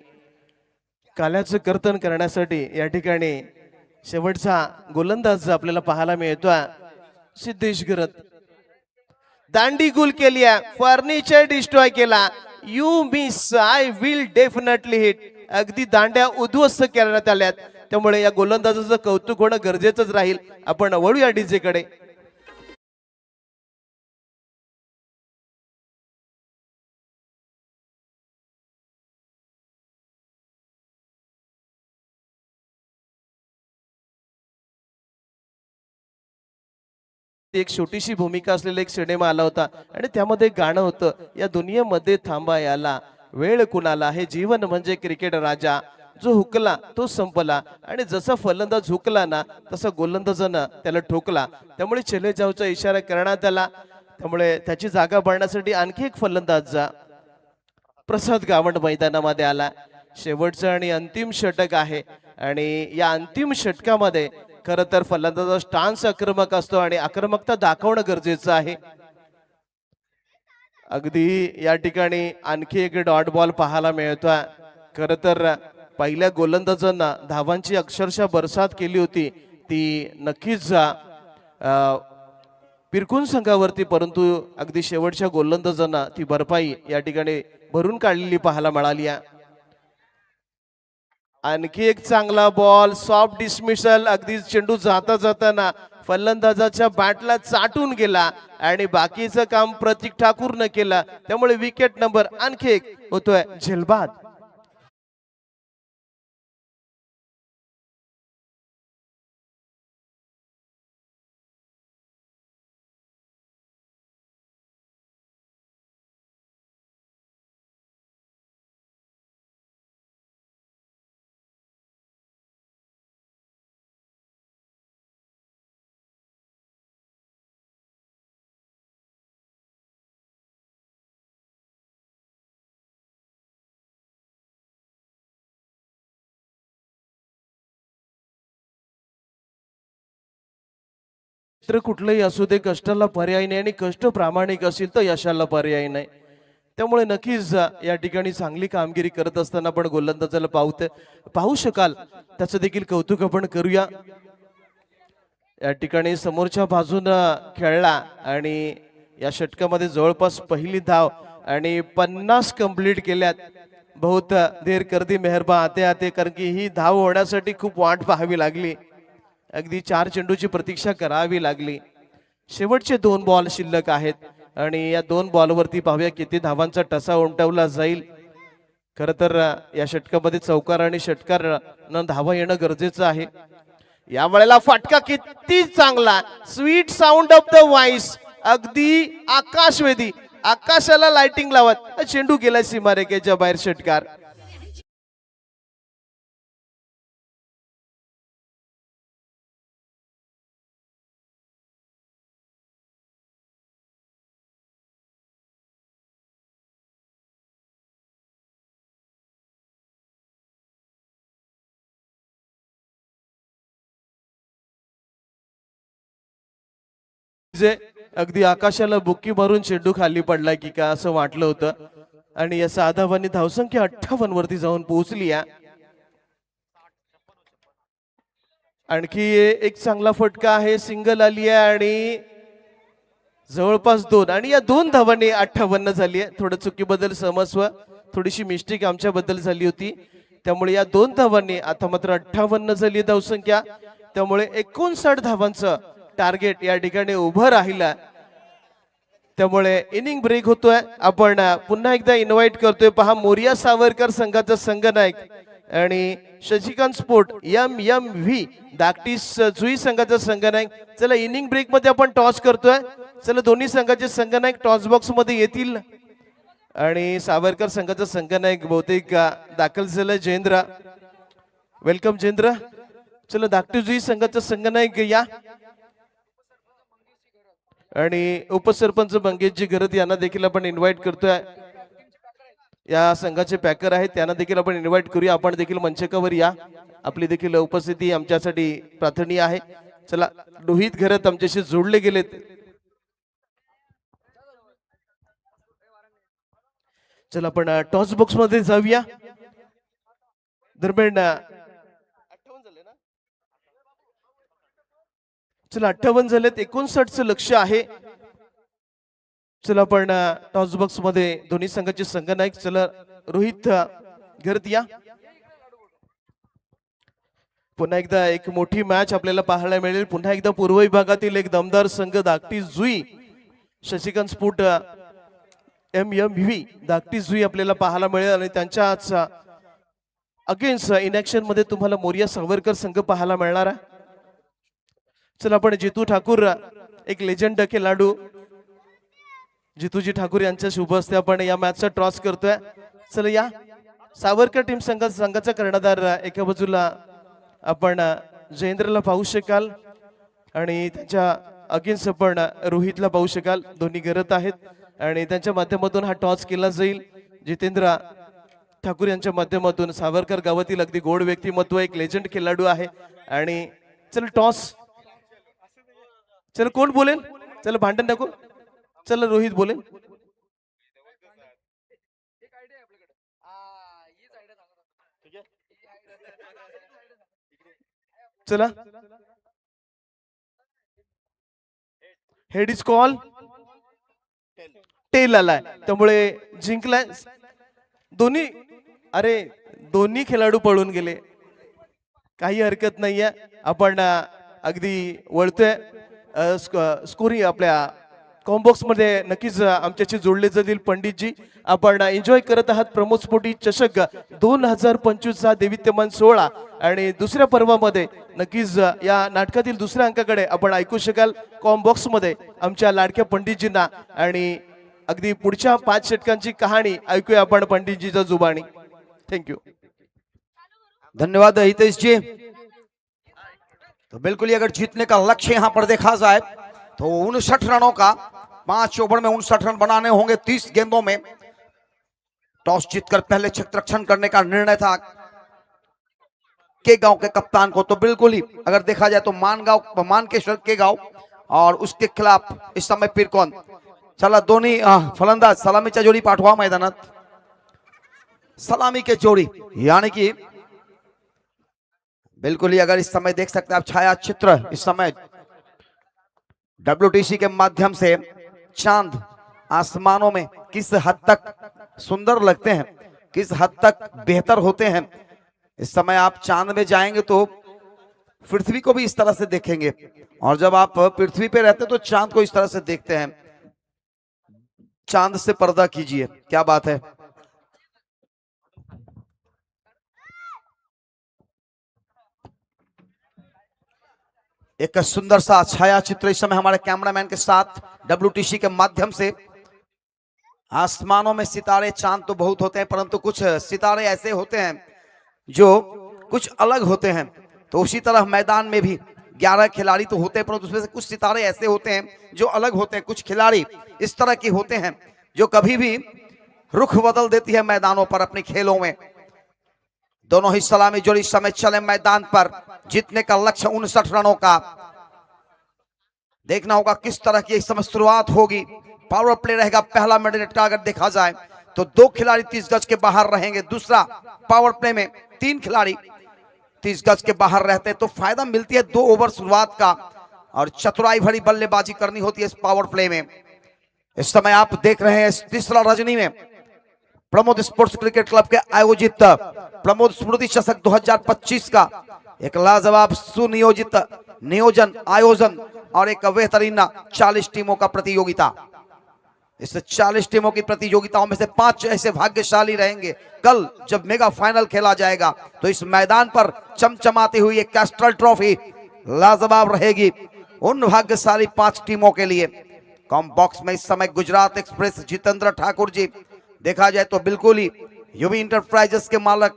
Speaker 1: काल्याचं कीर्तन करण्यासाठी या ठिकाणी शेवटचा गोलंदाज आपल्याला पाहायला मिळतोय सिद्धेश घरत. दांडी गुल केली, फर्निचर डिस्ट्रॉय केला. You miss, I will definitely hit. अगदी दांड्या उद्ध्वस्त करण्यात आल्यात. त्यामुळे या गोलंदाजाचं कौतुक होणं गरजेचंच राहील. आपण वळूया डीजे कडे. एक छोटीशी भूमिका असलेला एक सिनेमा आला होता आणि त्यामध्ये गाणं होतं, या दुनियेमध्ये थांबा याला वेळ कुणाला, हे जीवन म्हणजे क्रिकेट राजा, जो हुकला तो संपला. आणि जसा फलंदाज हुकला ना तसा गोलंदाजानं त्याला ठोकला. त्यामुळे चले जाऊचा इशारा करण्यात आला. त्यामुळे त्याची जागा भरण्यासाठी आणखी एक फलंदाज प्रसाद गावंड मैदानामध्ये आला. शेवटचं आणि अंतिम षटक आहे आणि या अंतिम षटकामध्ये खरं तर फलंदाजाचा स्टान्स आक्रमक असतो आणि आक्रमकता दाखवणं गरजेचं आहे. अगदी या ठिकाणी आणखी एक डॉट बॉल पाहायला मिळतोय. खरं तर पहिल्या गोलंदाजांना धावांची अक्षरशः बरसात केली होती ती नक्कीच पिरकुन संघावरती, परंतु अगदी शेवटच्या गोलंदाजांना ती भरपाई या ठिकाणी भरून काढलेली पाहायला मिळाली आहे. आणखी एक चांगला बॉल, सॉफ्ट डिसमिसल. अगदी चेंडू जाता जाताना फलंदाजाच्या बॅटला चाटून गेला आणि बाकीचं काम प्रतीक ठाकूरनं केलं. त्यामुळे विकेट नंबर आणखी एक होतोय झेलबाद. चित्र कुठलंही असू दे, कष्टाला पर्याय नाही आणि कष्ट प्रामाणिक असेल तर यशाला पर्याय नाही. त्यामुळे नक्कीच या ठिकाणी चांगली कामगिरी करत असताना आपण गोलंदाजाला पाहू शकाल, त्याचं देखील कौतुक आपण करूया. या ठिकाणी समोरच्या बाजूनं खेळला आणि या षटकामध्ये जवळपास पहिली धाव आणि 50 कंप्लीट केल्यात. बहुत देर कर दी मेहरबा आते आते, कारण की ही धाव होण्यासाठी खूप वाट पाहावी लागली. अगदी 4 चेंडूची प्रतीक्षा करावी लागली. शेवटचे 2 बॉल शिल्लक आहेत आणि या 2 बॉलवरती पाहूया किती धावांचा टसा उमटवला जाईल. खरं तर या षटकामध्ये चौकार आणि षटकार न धावा येणं गरजेचं आहे. या वेळेला फटका किती चांगला, sweet sound of the voice, अगदी आकाशवेदी, आकाशाला लाइटिंग लावत चेंडू गेला सीमारेषेच्या बाहेर. षटकार अगदी आकाशाला बुक्की मारून चेंडू खाली पडला की काय असं वाटलं होतं. आणि या 6 धावांनी धावसंख्या 58 वरती जाऊन पोहोचली. आणखी एक चांगला फटका आहे, सिंगल आली आहे आणि जवळपास 2 आणि या 2 धावांनी 58 झाली आहे. थोडं चुकीबद्दल समस्व, थोडीशी मिस्टेक आमच्याबद्दल झाली होती. त्यामुळे या 2 धावांनी आता मात्र 58 झाली धावसंख्या. त्यामुळे 59 धावांचं टार्गेट या ठिकाणी उभं राहिलं. त्यामुळे इनिंग ब्रेक होतोय. आपण पुन्हा एकदा इन्व्हाइट करतोय, पहा मोरिया सावरकर संघाचा संघनायक आणि शशिकांत स्पोर्ट MMV धाकटीस जुई संघाचा संघनायक. चला इनिंग ब्रेक मध्ये आपण टॉस करतोय. चला दोन्ही संघाचे संघनायक टॉस बॉक्स मध्ये येतील आणि सावरकर संघाचा संघनायक बहुतेक दाखल झालं. जयेंद्र, वेलकम जयेंद्र. चला धाकटी जुई संघाचा संघनायक या आणि उपसरपंच मंगेशजी घरत यांना देखील आपण इन्व्हाइट करतोय. या संघाचे पॅकर आहेत, त्यांना देखील आपण इन्व्हाइट करूया. आपण देखील मंचकावर या, आपली देखील उपस्थिती आमच्यासाठी प्रार्थनीय आहे. चला रोहित घरत आमच्याशी जोडले गेलेत. चला आपण टॉस बॉक्स मध्ये जाऊया. दरम्यान चला 58 झालेत, 59चं लक्ष आहे. चला आपण टॉस बॉक्स मध्ये दोन्ही संघाचे संघनायक चला रोहित घरत या. पुन्हा एकदा एक मोठी मॅच आपल्याला पाहायला मिळेल. पुन्हा एकदा पूर्व विभागातील एक दमदार संघ धाकटी जुई शशिकांत स्फोट MMV धाकटी जुई आपल्याला पाहायला मिळेल आणि त्यांच्या आजचा अगेन्स्ट इनॅक्शन मध्ये तुम्हाला मोरिया सावरकर संघ पाहायला मिळणार आहे. चला आपण जितू ठाकूर एक लेजंड खेळाडू जितूजी ठाकूर यांच्या शुभ हस्ते आपण या मॅचचा टॉस करतोय. चला या सावरकर टीम संघाचा कर्णधार एका बाजूला आपण जयेंद्रला पाहू शकाल आणि त्यांच्या अगेन्स्ट आपण रोहितला पाहू शकाल. दोन्ही गरत आहेत आणि त्यांच्या माध्यमातून हा टॉस केला जाईल. जितेंद्र ठाकूर यांच्या माध्यमातून सावरकर गावातील अगदी गोड व्यक्तिमत्व एक लेजंड खेळाडू आहे. आणि चल टॉस चल कोण बोलेल. चल भांडण नको. चल रोहित बोलेल. चला हेड इज कॉल टेल आलाय त्यामुळे जिंकलाय दोन्ही. अरे दोन्ही खेळाडू पळून गेले. काही हरकत नाहीये. आपण अगदी वळतोय स्कोरिंग आपल्या कॉम्बॉक्स मध्ये नक्कीच आमच्याशी जोडले जातील पंडितजी. आपण एन्जॉय करत आहात प्रमोद स्पोर्टी चषक 2025 दैवित्यमान 16 आणि दुसऱ्या पर्वामध्ये नक्कीच या नाटकातील दुसऱ्या अंकाकडे आपण ऐकू शकाल कॉम्बॉक्स मध्ये आमच्या लाडक्या पंडितजींना. आणि अगदी पुढच्या 5 षटकांची कहाणी ऐकूया आपण पंडितजीचा जुबानी. थँक्यू.
Speaker 2: धन्यवाद हितेश जी. तो बिल्कुल ही अगर जीतने का लक्ष्य यहाँ पर देखा जाए तो 59 रनों का 5 ओवर में 59 रन बनाने होंगे 30 गेंदों में. टॉस जीतकर पहले क्षेत्ररक्षण करने का निर्णय था के गांव के कप्तान को. तो बिल्कुल ही अगर देखा जाए तो मानकेश्वर के गांव और उसके खिलाफ इस समय फिर कौन. चला दोन्ही फलंदाज सलामीच्या जोडी पाठवा मैदानात. सलामी के जोड़ी यानी कि बिल्कुल ही अगर इस समय देख सकते हैं आप छाया चित्र इस समय WTC के माध्यम से चांद आसमानों में किस हद तक सुंदर लगते हैं, किस हद तक बेहतर होते हैं. इस समय आप चांद में जाएंगे तो पृथ्वी को भी इस तरह से देखेंगे और जब आप पृथ्वी पे रहते तो चांद को इस तरह से देखते हैं. चांद से पर्दा कीजिए. क्या बात है. एक सुंदर सा छाया चित्र इस समय हमारे कैमरामैन के साथ WTC के माध्यम से. आसमानों में सितारे चांद तो बहुत होते हैं परंतु कुछ सितारे ऐसे होते हैं जो कुछ अलग होते हैं. तो उसी तरह मैदान में भी 11 खिलाड़ी तो होते हैं परंतु उसमें से कुछ सितारे ऐसे होते हैं जो अलग होते हैं. कुछ खिलाड़ी इस तरह के होते हैं जो कभी भी रुख बदल देती है मैदानों पर अपने खेलों में. दोनों ही सलामी जोड़ी इस समय चले मैदान पर. जीतने का लक्ष्य 59 रनों का. देखना होगा किस तरह की इस समय शुरुआत होगी. पावर प्ले रहेगा पहला मिनट का. अगर देखा जाए तो 2 खिलाड़ी 30 गज के बाहर रहेंगे. दूसरा पावर प्ले में 3 खिलाड़ी 30 गज के बाहर रहते हैं तो फायदा मिलती है 2 ओवर शुरुआत का और चतुराई भरी बल्लेबाजी करनी होती है इस पावर प्ले में. इस समय आप देख रहे हैं इस तीसरा रजनी में प्रमोद स्पोर्ट्स क्रिकेट क्लब के आयोजित प्रमोद स्मृति चषक 2025 का एक लाजवाब सुनियोजित नियोजन आयोजन और एक बेहतरीन 40 टीमों का प्रतियोगिता. इस 40 टीमों की प्रतियोगिताओं में से 5 ऐसे भाग्यशाली रहेंगे कल जब मेगा फाइनल खेला जाएगा तो इस मैदान पर चमचमाती हुई एक कैस्ट्रल ट्रॉफी लाजवाब रहेगी उन भाग्यशाली 5 टीमों के लिए. कॉम बॉक्स में इस समय गुजरात एक्सप्रेस जितेंद्र ठाकुर जी. देखा जाए तो बिल्कुल ही यूवी इंटरप्राइजेस के मालक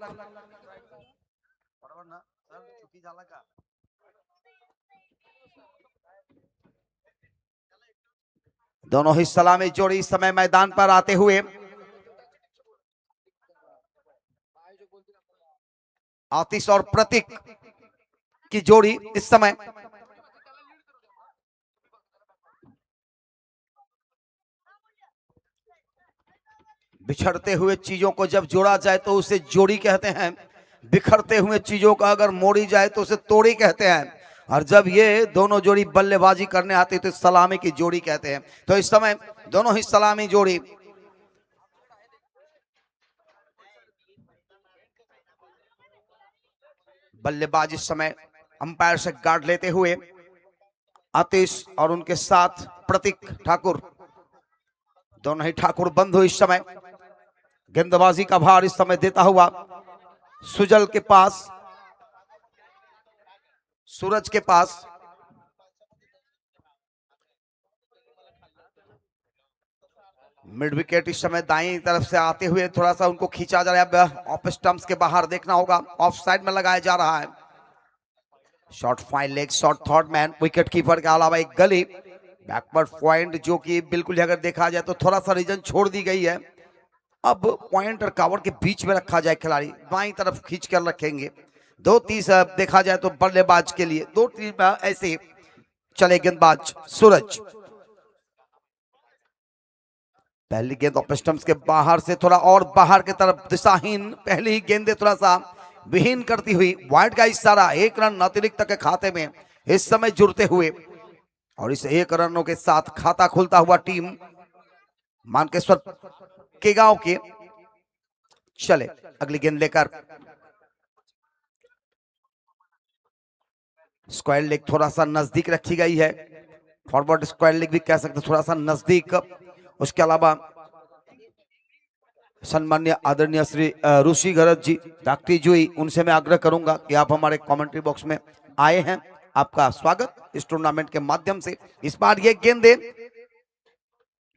Speaker 2: दोनों ही सलामी जोड़ी इस समय मैदान पर आते हुए. आतिश और प्रतीक की जोड़ी इस समय बिछड़ते हुए चीजों को जब जोड़ा जाए तो उसे जोड़ी कहते हैं. बिखरते हुए चीजों का अगर मोड़ी जाए तो उसे तोड़ी कहते हैं. और जब ये दोनों जोड़ी बल्लेबाजी करने आती है तो सलामी की जोड़ी कहते हैं. तो इस समय दोनों ही सलामी जोड़ी। बल्लेबाज इस समय अंपायर से गार्ड लेते हुए आतिश और उनके साथ प्रतीक ठाकुर, दोनों ही ठाकुर बंधु इस समय गेंदबाजी का भार इस समय देता हुआ सुजल के पास, सूरज के पास। मिड विकेट इस समय दाईं तरफ से आते हुए थोड़ा सा उनको खींचा जा रहा है, ऑफ स्टंप्स के बाहर देखना होगा, ऑफ साइड में लगाया जा रहा है। Shot fine leg shot third man, wicket keeper के अलावा एक गली बैकवर्ड पॉइंट जो कि बिल्कुल अगर देखा जाए तो थोड़ा सा रीजन छोड़ दी गई है। अब पॉइंट और कवर के बीच में रखा जाए, खिलाड़ी बाईं तरफ खींच कर रखेंगे। 2-30 देखा जाए तो बल्लेबाज के लिए 2-3 ऐसे चले गेंदबाज सूरज। पहली गेंद ऑफ स्टंप्स के बाहर से थोड़ा और बाहर की तरफ दिशाहीन, पहली ही गेंदे थोड़ा सा विहीन करती हुई वाइड का इशारा, 1 रन अतिरिक्त के खाते में इस समय जुड़ते हुए, और इस 1 रनों के साथ खाता खुलता हुआ टीम मानकेश्वर के गांव के। चले अगली गेंद लेकर, स्क्वायर लेग थोड़ा सा नजदीक रखी गई है, फॉरवर्ड स्क्वायर लेग भी कह सकते थोड़ा सा नजदीक। उसके अलावा सम्मान्य आदरणीय श्री ऋषि गरज जी, डॉक्टर जी, उनसे मैं आग्रह करूंगा कि आप हमारे कमेंट्री बॉक्स में आए हैं, आपका स्वागत इस टूर्नामेंट के माध्यम से। इस बार ये गेंदे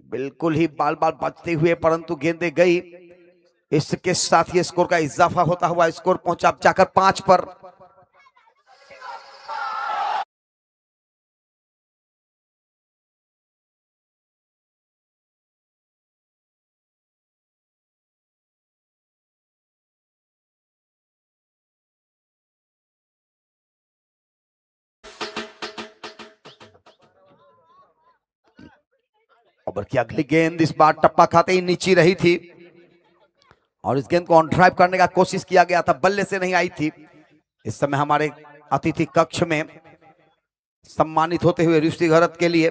Speaker 2: बिल्कुल ही बाल बाल बचते हुए, परंतु गेंदे गई, इसके साथ ही स्कोर का इजाफा होता हुआ स्कोर पहुंचा जाकर 5 पर। ओवर की अगली गेंद इस बार टप्पा खाते ही नीचे रही थी, और इस गेंद को ऑन ड्राइव करने का कोशिश किया गया था, बल्ले से नहीं आई थी। इस समय हमारे अतिथि कक्ष में सम्मानित होते हुए ऋषि गरज के लिए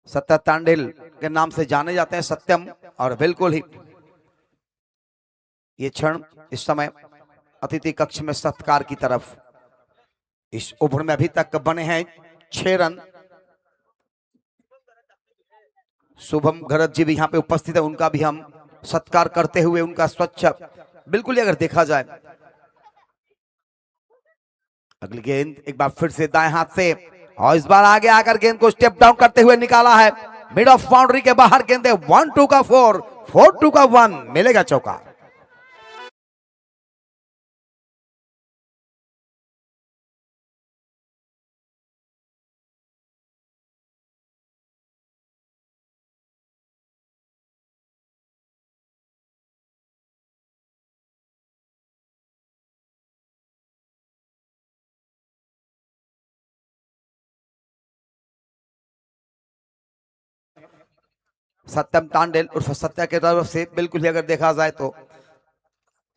Speaker 2: सत्य तांडेल के नाम से जाने जाते हैं सत्यम, और बिल्कुल ही ये क्षण इस समय अतिथि कक्ष में सत्कार की तरफ। इस ओवर में अभी तक बने हैं 6 रन। शुभम गरज जी भी यहाँ पे उपस्थित है, उनका भी हम सत्कार करते हुए उनका स्वच्छ बिल्कुल ही अगर देखा जाए। अगली गेंद एक बार फिर से दाएं हाथ से, और इस बार आगे आकर गेंद को स्टेप डाउन करते हुए निकाला है, मिड ऑफ बाउंड्री के बाहर गेंदे 1-2 का 4, 4-2 का 1, मिलेगा चौका। सत्यम तांडेल उर्फ सत्या के तरफ से बिल्कुल ही अगर देखा जाए तो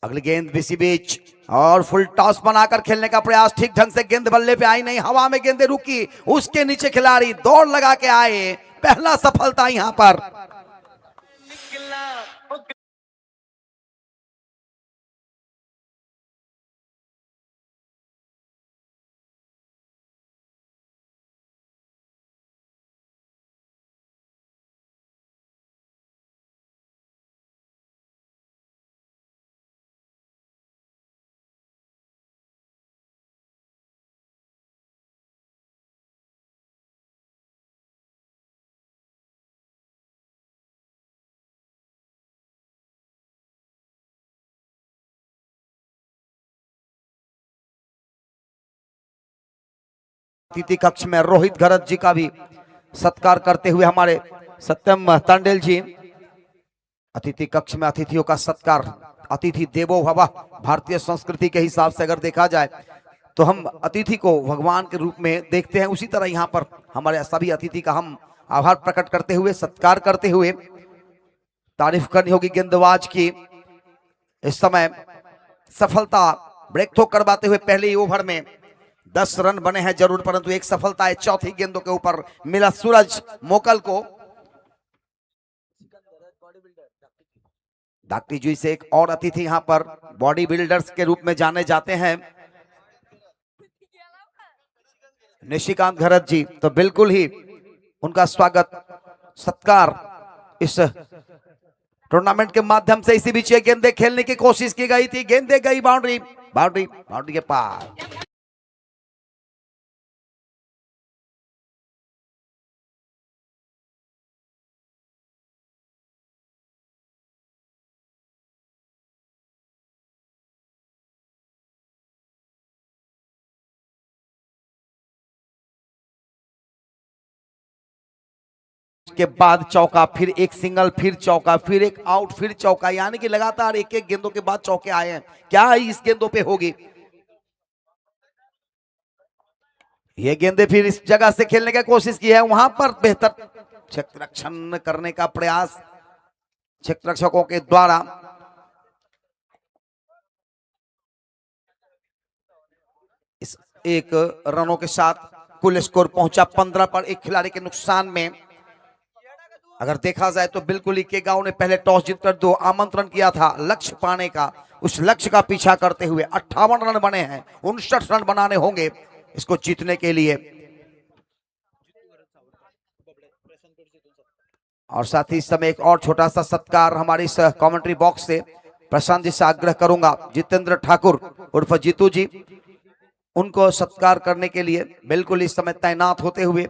Speaker 2: अगली गेंद बीसी बीच, और फुल टॉस बनाकर खेलने का प्रयास, ठीक ढंग से गेंद बल्ले पे आई नहीं, हवा में गेंदे रुकी, उसके नीचे खिलाड़ी दौड़ लगा के आए, पहला सफलता यहां पर। अतिथि कक्ष में रोहित गरज जी का भी सत्कार करते हुए हमारे सत्यम तांडेल जी। अतिथि कक्ष में अतिथियों का सत्कार, अतिथि देवो भव, भारतीय संस्कृति के हिसाब से अगर देखा जाए तो हम अतिथि को भगवान के रूप में देखते हैं, उसी तरह यहाँ पर हमारे सभी अतिथि का हम आभार प्रकट करते हुए, सत्कार करते हुए तारीफ करनी होगी गेंदबाज की। इस समय सफलता ब्रेक थ्रो करवाते हुए पहले ही ओवर में 10 रन बने हैं जरूर, परंतु एक सफलता है चौथी गेंदों के ऊपर मिला सूरज मोकल को। धाकटी जी से एक और अतिथि यहाँ पर बॉडी बिल्डर्स के रूप में जाने जाते हैं, निशिकांत घरत जी। तो बिल्कुल ही उनका स्वागत सत्कार इस टूर्नामेंट के माध्यम से। इसी बीच ये गेंदे खेलने की कोशिश की गई थी, गेंदे गई बाउंड्री, बाउंड्री बाउंड्री के पार। के बाद चौका, फिर एक सिंगल, फिर चौका, फिर एक आउट, फिर चौका, यानी कि लगातार एक एक गेंदों के बाद चौके आए हैं। क्या इस गेंदों पे होगी? ये गेंदे फिर इस जगह से खेलने की कोशिश की है, वहां पर बेहतर क्षेत्र रक्षण करने का प्रयास क्षेत्र रक्षकों के द्वारा। इस एक रनों के साथ कुल स्कोर पहुंचा 15 पर, एक खिलाड़ी के नुकसान में। अगर देखा जाए तो बिल्कुल ही के गांव ने पहले टॉस जीतकर 2 आमंत्रण किया था लक्ष्य पाने का, उस लक्ष्य का पीछा करते हुए 58 रन बने हैं, 59 रन बनाने होंगे इसको जीतने के लिए। और साथ ही इस समय एक और छोटा सा सत्कार हमारे इस कमेंट्री बॉक्स से प्रशांत जी से आग्रह करूंगा, जितेंद्र ठाकुर उर्फ जीतू जी, उनको सत्कार करने के लिए बिल्कुल इस समय तैनात होते हुए।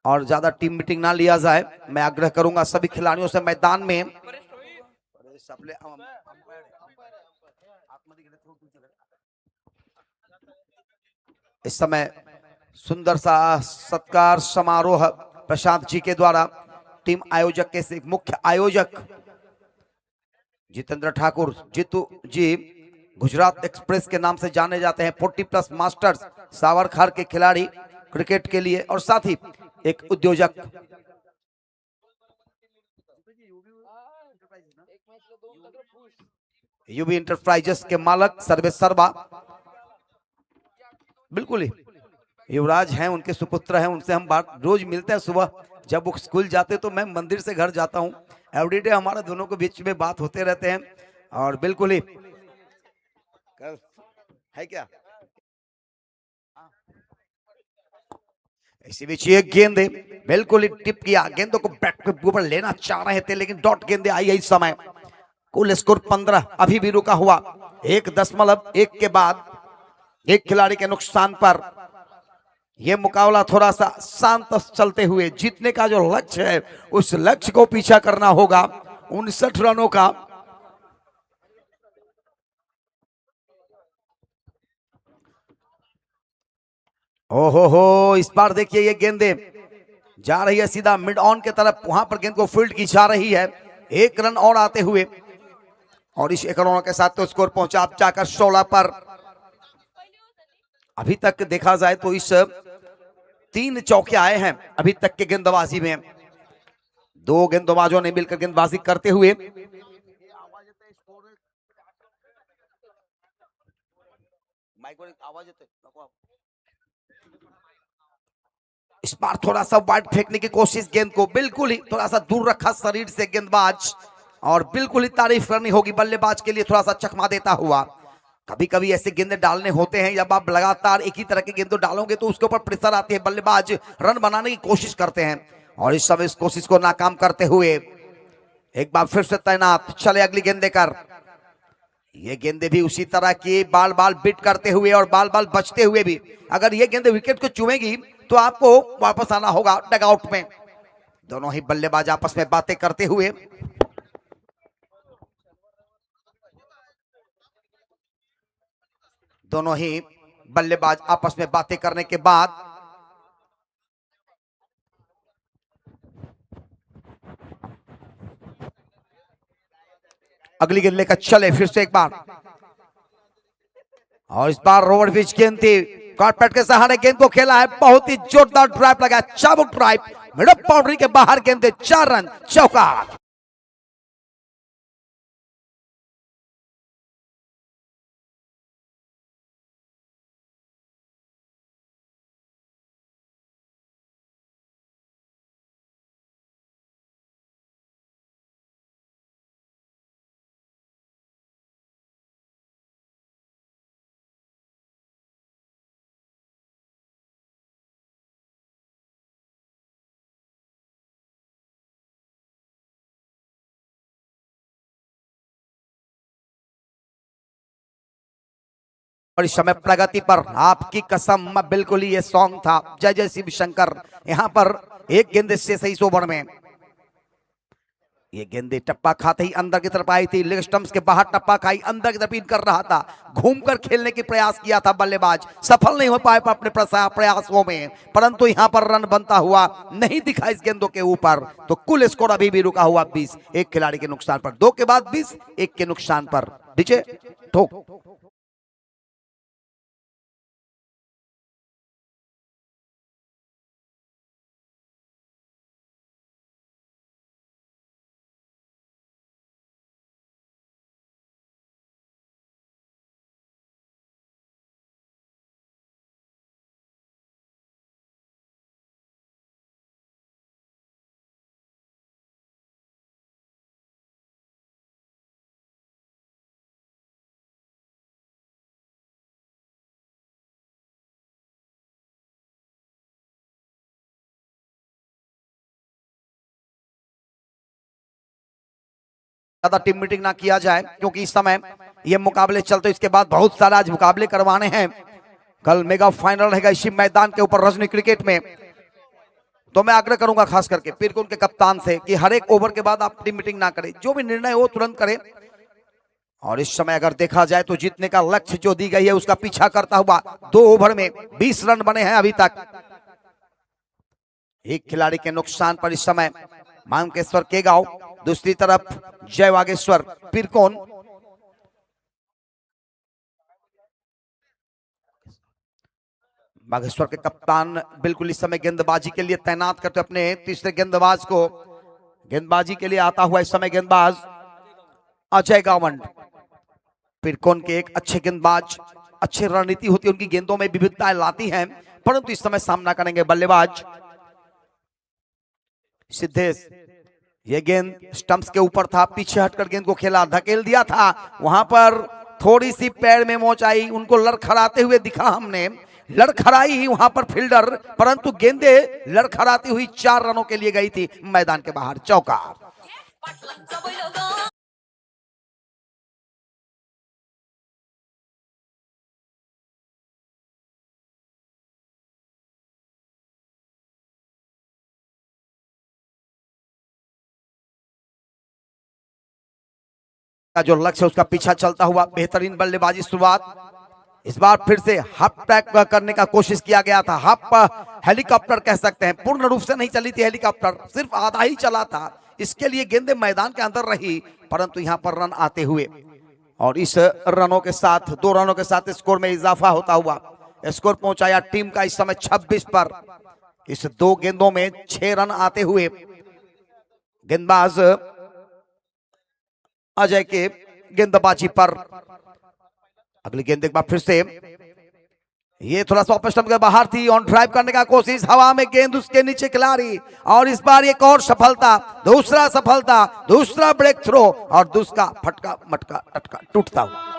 Speaker 2: और ज्यादा टीम मीटिंग ना लिया जाए, मैं आग्रह करूंगा सभी खिलाड़ियों से मैदान में। इस समय सुंदर सा सत्कार समारोह प्रशांत जी के द्वारा टीम आयोजक के मुख्य आयोजक जितेंद्र ठाकुर जीतू जी गुजरात एक्सप्रेस के नाम से जाने जाते हैं, 40+ मास्टर्स सावरखार के खिलाड़ी क्रिकेट के लिए, और साथ ही एक उद्योजक। यूबी इंटरप्राइजेस के मालक सर्वेश सर्मा, बिल्कुल ही युवराज हैं, उनके सुपुत्र हैं, उनसे हम बात रोज मिलते हैं। सुबह जब वो स्कूल जाते तो मैं मंदिर से घर जाता हूं, एवरीडे हमारे दोनों के बीच में बात होते रहते हैं। और बिल्कुल ही है क्या, इसी बीच ये गेंदे बिल्कुल ही टिप किया, गेंदों को बैट के ऊपर लेना चाह रहे थे लेकिन डॉट गेंदे आई है इस समय। कुल स्कोर 15 अभी भी रुका हुआ, 1.1 के बाद एक खिलाड़ी के नुकसान पर यह मुकाबला थोड़ा सा शांत चलते हुए जीतने का जो लक्ष्य है उस लक्ष्य को पीछा करना होगा 59 रनों का। ओहो हो, इस बार देखिए ये गेंदे जा रही है सीधा मिड ऑन के तरफ, वहां पर गेंद को फील्ड की जा रही है, 1 रन और आते हुए। और इस 1 रनों के साथ तो स्कोर पहुंचा अब जाकर 16 पर। अभी तक देखा जाए तो इस 3 चौके आए हैं अभी तक के गेंदबाजी में, 2 गेंदबाजों ने मिलकर गेंदबाजी करते हुए। इस बार थोड़ा सा वाइड फेंकने की कोशिश, गेंद को बिल्कुल ही थोड़ा सा दूर रखा शरीर से गेंदबाज, और बिल्कुल ही तारीफ करनी होगी बल्लेबाज के लिए, थोड़ा सा चकमा देता हुआ। कभी कभी ऐसे गेंदे डालने होते हैं, जब आप लगातार एक ही तरह के गेंदों डालोगे तो उसके ऊपर प्रेशर आती है, बल्लेबाज रन बनाने की कोशिश करते हैं। और इस समय इस कोशिश को नाकाम करते हुए एक बार फिर से तैनात, चले अगली गेंदे कर। ये गेंदे भी उसी तरह की बाल बाल बिट करते हुए और बाल बाल बचते हुए भी, अगर ये गेंदे विकेट को चुमेगी तो आपको वापस आना होगा डगआउट में। दोनों ही बल्लेबाज आपस में बातें करते हुए, दोनों ही बल्लेबाज आपस में बातें करने के बाद अगली गेंद लेकर चले फिर से एक बार। और इस बार रोवर पिच गेंद थी, कारपेट के सहारे गेंद को खेला है, बहुत ही जोरदार ड्राइव लगा, चाबुक ड्राइव, मिड बाउंड्री के बाहर गेंद, 4 रन, चौका। और इस समय प्रगति पर आपकी कसम, बिल्कुल ही ये सॉन्ग था। जय जय शिव शंकर। यहाँ पर एक गेंद से सही ओवर में ये गेंदे टप्पा खाते ही अंदर की तरफ आई थी, लेग स्टंप्स के बाहर टप्पा खाई, अंदर की तरफ इन कर रहा था, घूमकर खेलने की प्रयास किया था बल्लेबाज, सफल नहीं हो पाए अपने प्रयासों में, परंतु यहां पर रन बनता हुआ नहीं दिखा इस गेंदों के ऊपर। तो कुल स्कोर अभी भी रुका हुआ 20, एक खिलाड़ी के नुकसान पर, 2 के बाद 20, एक के नुकसान पर। डीजे ठोक। ज्यादा टीम मीटिंग ना किया जाए, क्योंकि इस समय ये मुकाबले चलते, इसके बाद बहुत सारे आज मुकाबले करवाने हैं। कल मेगा फाइनल रहेगा इसी मैदान के ऊपर रजनी क्रिकेट में। तो मैं आग्रह करूंगा खास करके पीरकुन के कप्तान से कि हर एक ओवर के बाद आप टीम मीटिंग ना करें, जो भी निर्णय हो तुरंत करें। और इस समय अगर देखा जाए तो जीतने का लक्ष्य जो दी गई है उसका पीछा करता हुआ 2 ओवर में 20 रन बने हैं अभी तक। एक खिलाड़ी के नुकसान पर इस समय मांकेश्वर केगांव, दूसरी तरफ जय वागेश्वर पीरकोन। बागेश्वर के कप्तान बिल्कुल इस समय गेंदबाजी के लिए तैनात करते अपने तीसरे गेंदबाज को। गेंदबाजी के लिए आता हुआ इस समय गेंदबाज अजय गावंड, पीरकोन के एक अच्छे गेंदबाज, अच्छी रणनीति होती है उनकी, गेंदों में विविधताएं लाती हैं, परंतु इस समय सामना करेंगे बल्लेबाज सिद्धेश। ये गेंद स्टंप्स के ऊपर था, पीछे हटकर गेंद को खेला, धकेल दिया था, वहां पर थोड़ी सी पैर में मोच आई, उनको लड़खड़ाते हुए दिखा हमने, लड़खड़ाई ही वहां पर फील्डर, परंतु गेंदे लड़खड़ाती हुई 4 रनों के लिए गई थी मैदान के बाहर, चौका। का जो लक्ष्य उसका पीछा चलता हुआ बेहतरीन बल्लेबाजी शुरुआत। इस बार फिर से हाफ ट्रैक करने का कोशिश किया गया था, हाफ हेलीकॉप्टर कह सकते हैं, पूर्ण रूप से नहीं चली थी हेलीकॉप्टर, सिर्फ आधा ही चला था। इसके लिए गेंदें मैदान के अंदर रही, परंतु यहां पर रन आते हुए और इस रनों के साथ 2 रनों के साथ स्कोर में इजाफा होता हुआ स्कोर पहुंचाया टीम का इस समय 26 पर। इस 2 गेंदों में 6 रन आते हुए गेंदबाज अजय के गेंदबाजी पर। अगली गेंद एक बार फिर से ये थोड़ा सा ऑफ स्टंप के बाहर थी, ऑन ड्राइव करने का कोशिश, हवा में गेंद उसके नीचे खिलाड़ी, और इस बार एक और सफलता, दूसरा सफलता, दूसरा ब्रेक थ्रो और दूसरा फटका मटका टटका टूटता हुआ।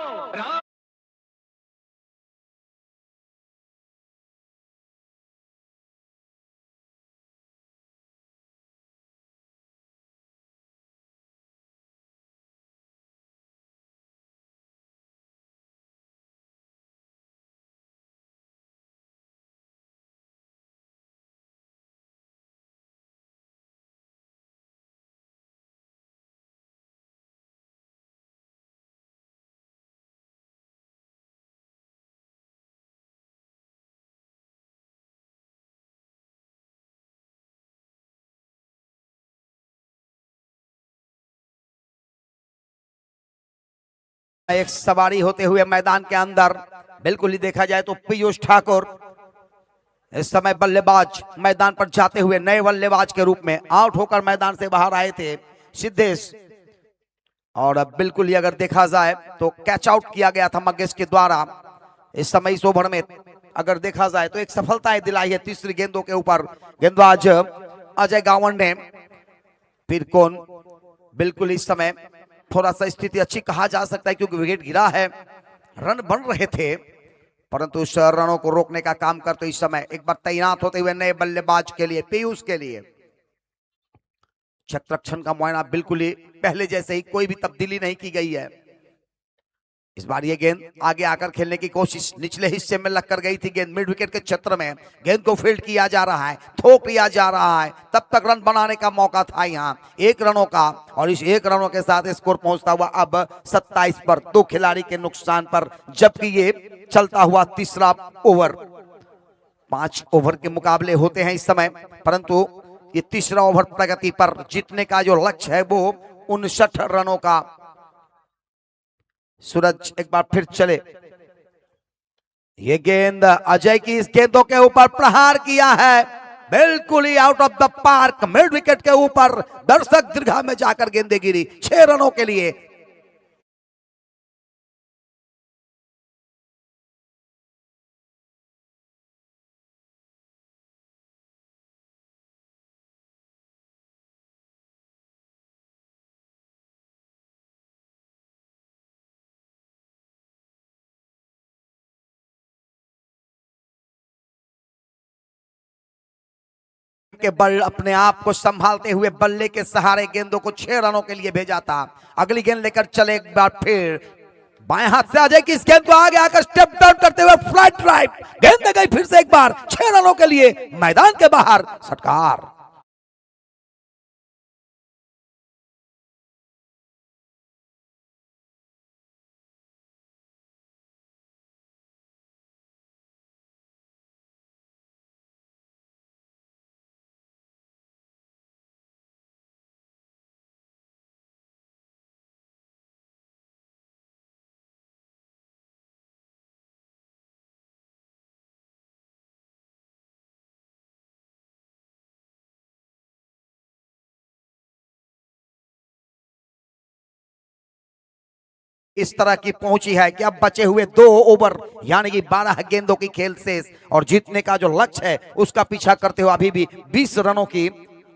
Speaker 2: एक सवारी होते हुए मैदान के अंदर बिल्कुल ही देखा जाए तो पीयूष ठाकुर इस समय बल्लेबाज मैदान पर जाते हुए नए बल्लेबाज के रूप में आउट होकर मैदान से बाहर आए थे सिद्धेश। और अब बिल्कुल ही अगर देखा जाए तो कैच आउट किया गया था मगेश के द्वारा। इस समय इस ओवर में अगर देखा जाए तो एक सफलता दिलाई है तीसरी गेंदों के ऊपर गेंदबाज अजय गावंड ने। पीरकोन बिल्कुल इस समय थोड़ा सा स्थिति अच्छी कहा जा सकता है, क्योंकि विकेट गिरा है, रन बन रहे थे, परंतु उस रनों को रोकने का काम करते इस समय एक बार तैनात होते हुए नए बल्लेबाज के लिए पीयूष के लिए क्षेत्ररक्षण का मुआयना बिल्कुल ही पहले जैसे ही, कोई भी तब्दीली नहीं की गई है। इस बार ये गेंद आगे आकर खेलने की कोशिश, निचले हिस्से में लगकर गई थी गेंद, मिड विकेट के क्षेत्र में गेंद को फील्ड किया जा रहा है, थोक लिया जा रहा है, तब तक रन बनाने का मौका था यहाँ 1 रनों का, और इस 1 रनों के साथ स्कोर पहुंचता हुआ अब 27 पर, 2 खिलाड़ी के नुकसान पर, जबकि ये चलता हुआ तीसरा ओवर। 5 ओवर के मुकाबले होते हैं इस समय, परंतु ये तीसरा ओवर प्रगति पर, जीतने का जो लक्ष्य है वो 59 रनों का। सूरज एक बार फिर चले, ये गेंद अजय की, इस गेंदों के ऊपर प्रहार किया है, बिल्कुल ही out of the park, mid wicket के ऊपर, दर्शक दीर्घा में जाकर गेंदे गिरी 6 रनों के लिए। के बल अपने आप को संभालते हुए बल्ले के सहारे गेंदों को 6 रनों के लिए भेजा था। अगली गेंद लेकर चले एक बार फिर, बाएं हाथ से अजय की इस गेंद को आगे आकर स्टेप डाउन करते हुए फ्लाइट ड्राइव, गेंद गई फिर से एक बार 6 रनों के लिए मैदान के बाहर, षटकार। इस तरह की पहुंची है कि अब बचे हुए 2 ओवर यानी कि 12 गेंदों की खेल शेष, और जीतने का जो लक्ष्य है उसका पीछा करते हुए अभी भी 20 रनों की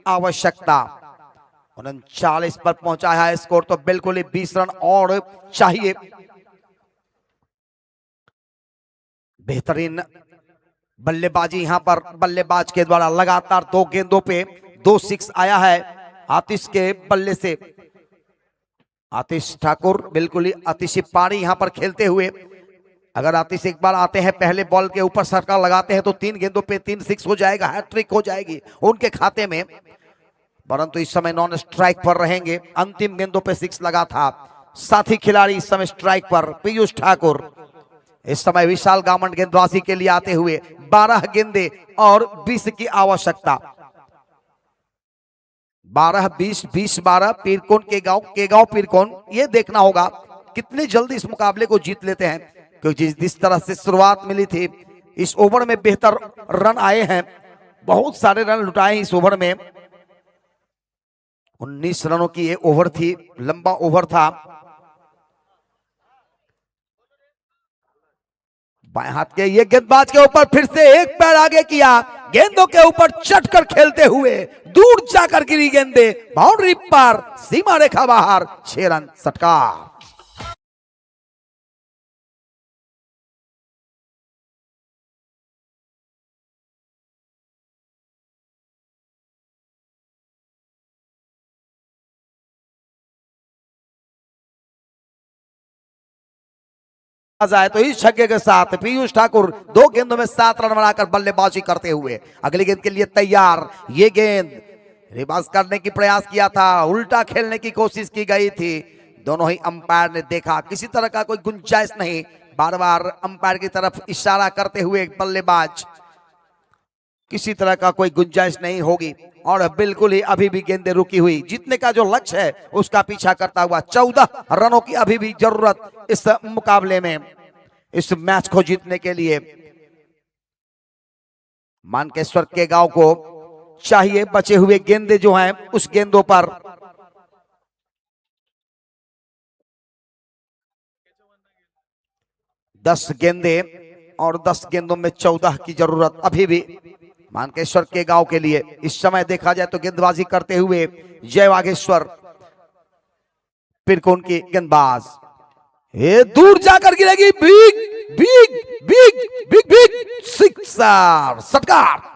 Speaker 2: आवश्यकता। 39 पर पहुंचा है स्कोर, तो बिल्कुल ही 20 रन और चाहिए। बेहतरीन बल्लेबाजी यहां पर बल्लेबाज के द्वारा, लगातार 2 गेंदों पे 2 6 आया है आतिश के बल्ले से। आतिश ठाकुर बिल्कुल ही आतिशी पारी यहां पर खेलते हुए, अगर आतिश एक बार आते हैं पहले बॉल के ऊपर सरका लगाते हैं तो 3 गेंदों पे 3 6 हो जाएगा, हैट्रिक हो जाएगी उनके खाते में, परंतु इस समय नॉन स्ट्राइक पर रहेंगे। अंतिम गेंदों पे 6 लगा था। साथी खिलाड़ी इस समय स्ट्राइक पर पीयूष ठाकुर, इस समय विशाल गामंड गेंदबाजी के लिए आते हुए 12 गेंदे और 20 की आवश्यकता। 12 20 20 12 पीरकोन के गांव पीरकोन, ये देखना होगा कितने जल्दी इस मुकाबले को जीत लेते हैं, क्योंकि जिस तरह से शुरुआत मिली थी इस ओवर में बेहतर रन आए हैं, बहुत सारे रन लुटाए इस ओवर में। 19 रनों की ये ओवर थी, लंबा ओवर था। बाएं हाथ के ये गेंदबाज के ऊपर फिर से एक पैर आगे किया, गेंदों के ऊपर चटकर खेलते हुए दूर जाकर गिरी गेंदे, बाउंड्री पर, सीमा रेखा बाहर, 6 रन, षटकार। जाए तो इस छक्के के साथ पीयूष ठाकुर 2 गेंदों में 7 रन बनाकर बल्लेबाजी करते हुए अगली गेंद के लिए तैयार। ये गेंद रिवर्स करने की प्रयास किया था, उल्टा खेलने की कोशिश की गई थी, दोनों ही अंपायर ने देखा किसी तरह का कोई गुंजाइश नहीं, बार बार अंपायर की तरफ इशारा करते हुए बल्लेबाज, किसी तरह का कोई गुंजाइश नहीं होगी, और बिल्कुल ही अभी भी गेंदें रुकी हुई, जीतने का जो लक्ष्य है उसका पीछा करता हुआ 14 रनों की अभी भी जरूरत इस मुकाबले में, इस मैच को जीतने के लिए। मानकेश्वर के गांव को चाहिए बचे हुए गेंदे जो हैं उस गेंदों पर, दस गेंदे और 10 गेंदों में 14 की जरूरत अभी भी मानकेश्वर के गांव के लिए। इस समय देखा जाए तो गेंदबाजी करते हुए जय वागेश्वर पिरकोन की गेंदबाज, ये दूर जाकर गिरेगी, big big big big big sixer, षटकार।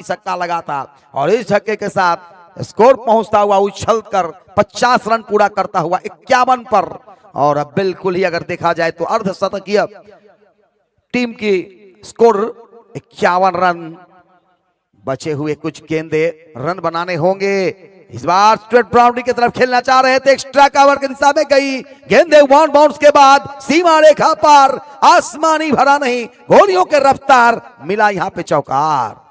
Speaker 2: छक्का लगा था और इस छक्के के साथ स्कोर पहुंचता हुआ उछलकर 50 रन पूरा करता हुआ 51 पर। और अब बिल्कुल ही अगर देखा जाए तो अर्धशतकीय टीम की स्कोर 51 रन। बचे हुए कुछ गेंदे रन बनाने होंगे। इस बार स्ट्रेट बाउंड्री की तरफ खेलना चाह रहे थे, एक्स्ट्रा कवर की दिशा में गई गेंदे, वन बाउंस के बाद सीमा रेखा पार, आसमानी भरा नहीं, गोलियों के रफ्तार, मिला यहां पे चौकार।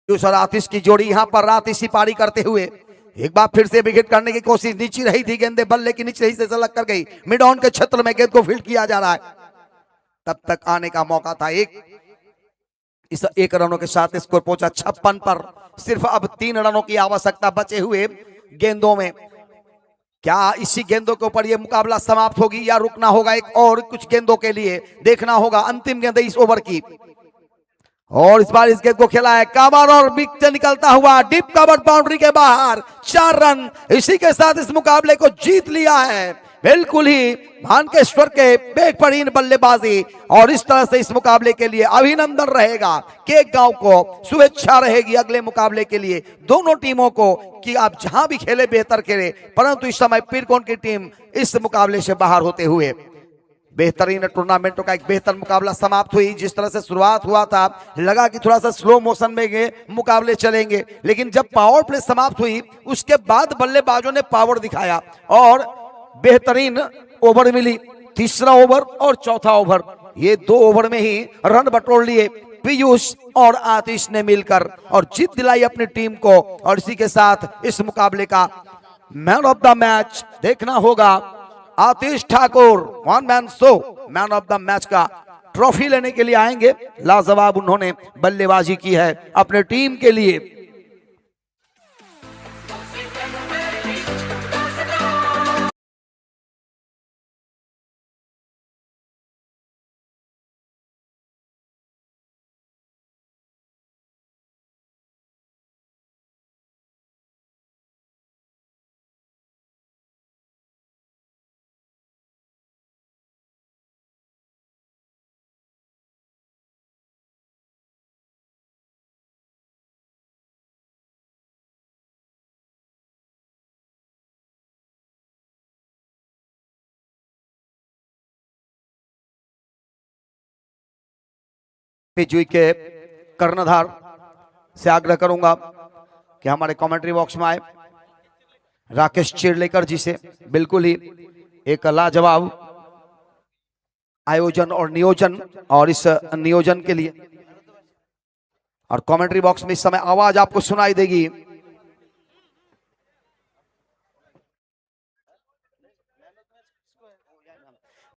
Speaker 2: और आतिश की जोड़ी यहां पर आतिशी पारी करते हुए एक बार फिर से विकेट करने की कोशिश, नीचे रही थी गेंदे, बल्ले की नीचे रही से सलग कर गई, मिड ऑन के क्षेत्र में गेंद को फील्ड किया जा रहा है। तब तक आने का मौका था। इस 1 रनों के साथ स्कोर पहुंचा 56 पर। सिर्फ अब 3 रनों की आवश्यकता बचे हुए गेंदों में। क्या इसी गेंदों के ऊपर यह मुकाबला समाप्त होगी या रुकना होगा एक और कुछ गेंदों के लिए? देखना होगा। अंतिम गेंद इस ओवर की और इस बार इस गेंद को खेला है कवर और विकेट निकलता हुआ डीप कवर बाउंड्री के बाहर। 4 रन इसी के साथ इस मुकाबले को जीत लिया है। बिल्कुल ही भानकेश्वर के बेग पर इन बल्लेबाजी और इस तरह से इस मुकाबले के लिए अभिनंदन रहेगा। केक गांव को शुभेच्छा रहेगी अगले मुकाबले के लिए दोनों टीमों को कि आप जहां भी खेले बेहतर खेले, परंतु इस समय पीरकोन की टीम इस मुकाबले से बाहर होते हुए बेहतरीन टूर्नामेंटों का एक बेहतर मुकाबला समाप्त हुई। जिस तरह से शुरुआत हुआ था लगा कि थोड़ा सा स्लो मोशन में मुकाबले चलेंगे, लेकिन जब पावर प्ले समाप्त हुई उसके बाद बल्लेबाजों ने पावर दिखाया और बेहतरीन ओवर मिली। तीसरा ओवर और चौथा ओवर, ये 2 ओवर में ही रन बटोर लिए पीयूष और आतिश ने मिलकर और जीत दिलाई अपनी टीम को। और इसी के साथ इस मुकाबले का मैन ऑफ द मैच देखना होगा Atish Thakur, one man show man of the match का ट्रॉफी लेने के लिए आएंगे। लाजवाब उन्होंने बल्लेबाजी की है अपने टीम के लिए। जुई के कर्णधार से आग्रह करूंगा कि हमारे कमेंट्री बॉक्स में आए राकेश चिरलेकर जी से। बिल्कुल ही एक लाजवाब आयोजन और नियोजन और इस नियोजन के लिए। और कमेंट्री बॉक्स में इस समय आवाज आपको सुनाई देगी